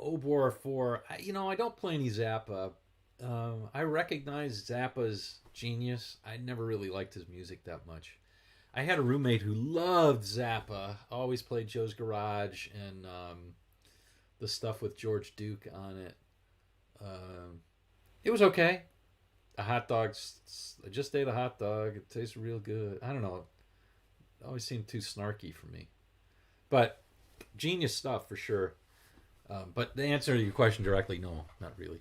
Obor 4, I don't play any Zappa. I recognize Zappa's genius. I never really liked his music that much. I had a roommate who loved Zappa, always played Joe's Garage and the stuff with George Duke on it. It was okay. A hot dog, I just ate a hot dog. It tastes real good. I don't know. It always seemed too snarky for me. But genius stuff for sure. But the answer to your question directly, no, not really.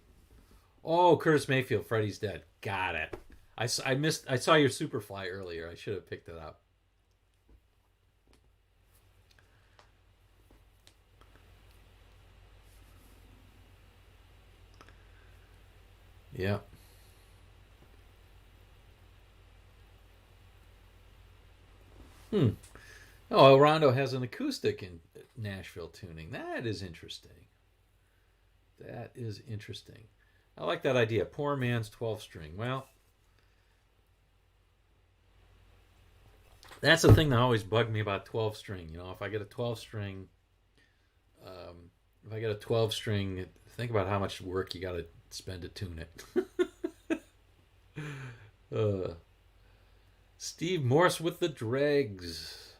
Oh, Curtis Mayfield, Freddie's dead. Got it. I missed. I saw your Superfly earlier. I should have picked it up. Yeah. Hmm. Oh, El Rondo has an acoustic in Nashville tuning. That is interesting. That is interesting. I like that idea. Poor man's 12 string. Well, that's the thing that always bugged me about 12 string. You know, if I get a 12 string, if I get a 12 string, think about how much work you got to spend to tune it. Steve Morse with the Dregs.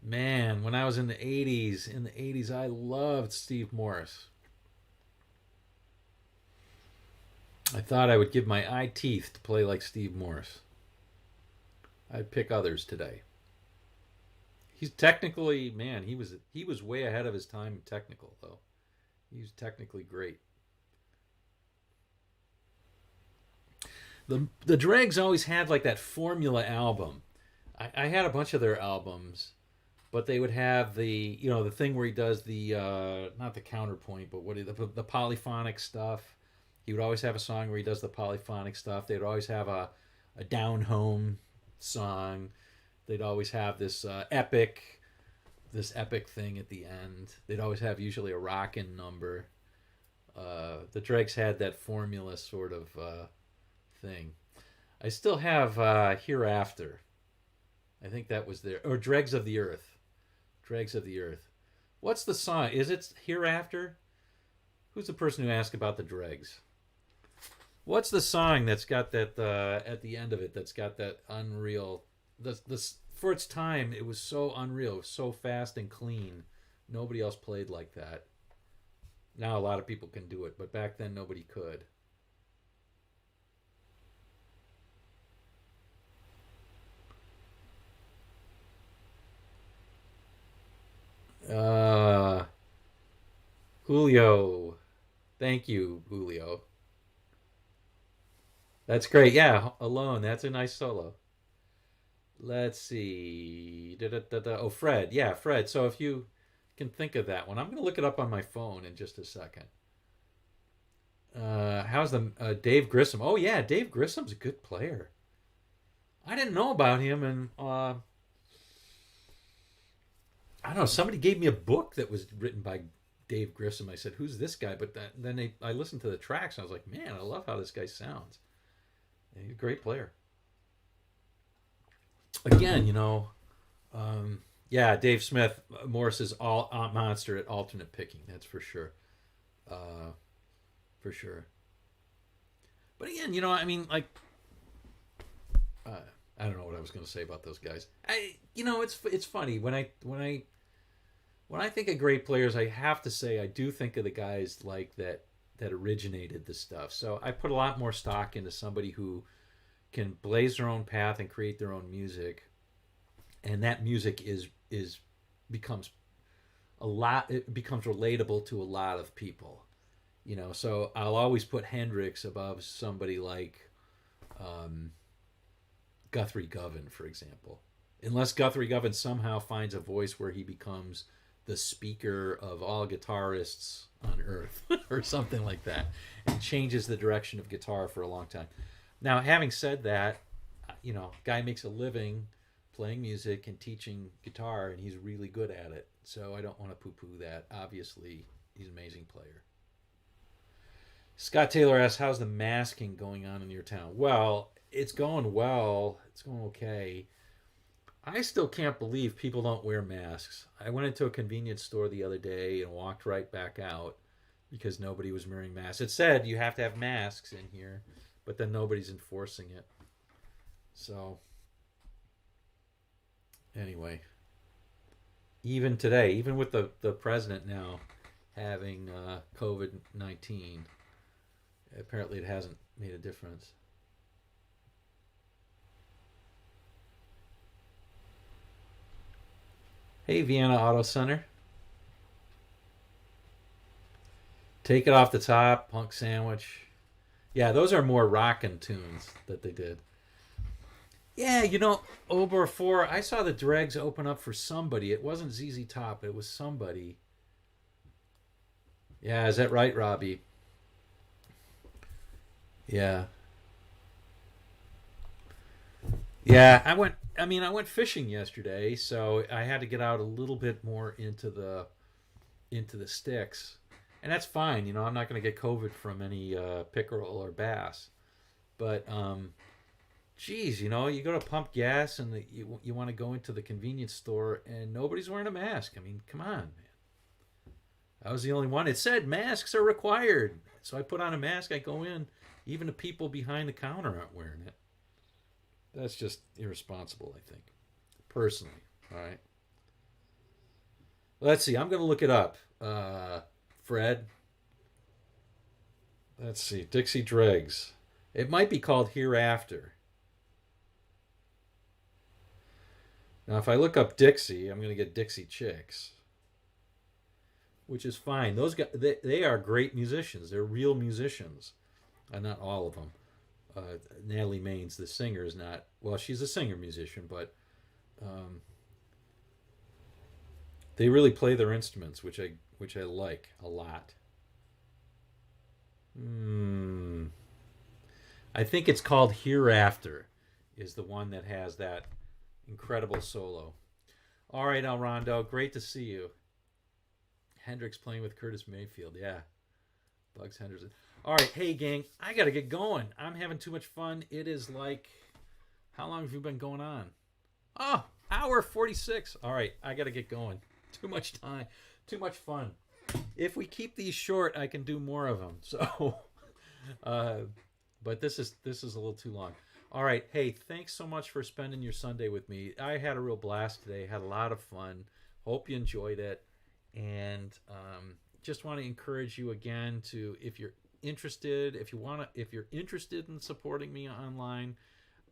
Man, when I was in the 80s, I loved Steve Morse. I thought I would give my eye teeth to play like Steve Morse. I'd pick others today. He's technically, man, he was way ahead of his time technical though. He's technically great. The Dregs always had like that formula album. I had a bunch of their albums, but they would have the thing where he does the not the counterpoint, but the polyphonic stuff. He would always have a song where he does the polyphonic stuff. They'd always have a down home song. They'd always have this epic thing at the end. They'd always have usually a rockin' number. The Dregs had that formula sort of thing. I still have Hereafter. I think that was there. Or Dregs of the Earth. Dregs of the Earth. What's the song? Is it Hereafter? Who's the person who asked about the Dregs? What's the song that's got that at the end of it? That's got that unreal. For its time, it was so unreal. It was so fast and clean. Nobody else played like that. Now a lot of people can do it, but back then nobody could. Julio. Thank you, Julio. That's great. Yeah, Alone. That's a nice solo. Let's see. Da-da-da-da. Oh, Fred. Yeah, Fred. So if you can think of that one, I'm going to look it up on my phone in just a second. How's the Dave Grissom? Oh, yeah, Dave Grissom's a good player. I didn't know about him, and I don't know. Somebody gave me a book that was written by Dave Grissom. I said, "Who's this guy?" But then I listened to the tracks, and I was like, "Man, I love how this guy sounds." And he's a great player. Again, yeah, Dave Smith, Morse is all monster at alternate picking. That's for sure, for sure. But again, I mean, like, I don't know what I was going to say about those guys. It's funny when I think of great players, I have to say I do think of the guys like that originated the stuff. So I put a lot more stock into somebody who can blaze their own path and create their own music, and that music becomes it becomes relatable to a lot of people. So I'll always put Hendrix above somebody like Guthrie Govan, for example. Unless Guthrie Govan somehow finds a voice where he becomes the speaker of all guitarists on earth or something like that, and changes the direction of guitar for a long time. Now, having said that, guy makes a living playing music and teaching guitar, and he's really good at it. So I don't want to poo-poo that. Obviously, he's an amazing player. Scott Taylor asks, how's the masking going on in your town? Well. It's going well. It's going okay. I still can't believe people don't wear masks. I went into a convenience store the other day and walked right back out because nobody was wearing masks. It said you have to have masks in here, but then nobody's enforcing it. So, anyway, even today, even with the president now having COVID-19, apparently it hasn't made a difference. Hey, Vienna Auto Center. Take It Off the Top, Punk Sandwich. Yeah, those are more rockin' tunes that they did. Yeah, Ober 4, I saw the Dregs open up for somebody. It wasn't ZZ Top, it was somebody. Yeah, is that right, Robbie? Yeah. Yeah, I went fishing yesterday, so I had to get out a little bit more into the sticks. and that's fine. You know, I'm not going to get COVID from any pickerel or bass, but geez, you know, you go to pump gas and you want to go into the convenience store and nobody's wearing a mask. I mean, come on, man. I was the only one. It said masks are required, so I put on a mask. I go in. Even the people behind the counter aren't wearing it. That's just irresponsible, I think, personally. All right. Let's see. I'm going to look it up. Fred. Let's see. Dixie Dregs. It might be called Hereafter. Now, if I look up Dixie, I'm going to get Dixie Chicks, which is fine. Those guys, they are great musicians. They're real musicians. Not all of them. Natalie Maines, the singer, is not. Well, she's a singer-musician, but they really play their instruments, which I like a lot. I think it's called Hereafter, is the one that has that incredible solo. All right, Alrondo, great to see you. Hendrix playing with Curtis Mayfield, yeah. Bugs Henderson. All right, hey gang, I gotta get going. I'm having too much fun. It is like, how long have you been going on? Oh, hour 46. All right, I gotta get going. Too much time, too much fun. If we keep these short, I can do more of them. So, but this is a little too long. All right, hey, thanks so much for spending your Sunday with me. I had a real blast today. Had a lot of fun. Hope you enjoyed it, and just want to encourage you again to, if you're interested, if you're interested in supporting me online,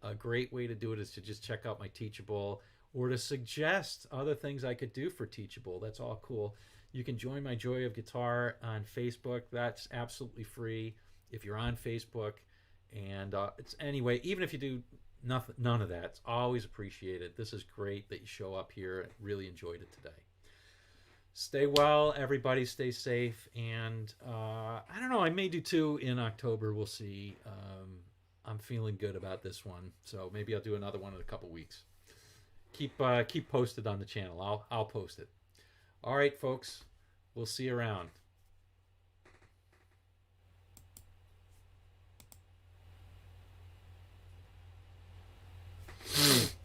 a great way to do it is to just check out my Teachable, or to suggest other things I could do for Teachable. That's all cool. You can join my Joy of Guitar on Facebook. That's absolutely free if you're on Facebook. And it's anyway, even if you do none of that, it's always appreciated. This is great that you show up here. I really enjoyed it today. Stay well, everybody. Stay safe. And I don't know, I may do two in October. We'll see. I'm feeling good about this one, so maybe I'll do another one in a couple weeks. Keep posted on the channel. I'll post it. All right, folks. We'll see you around.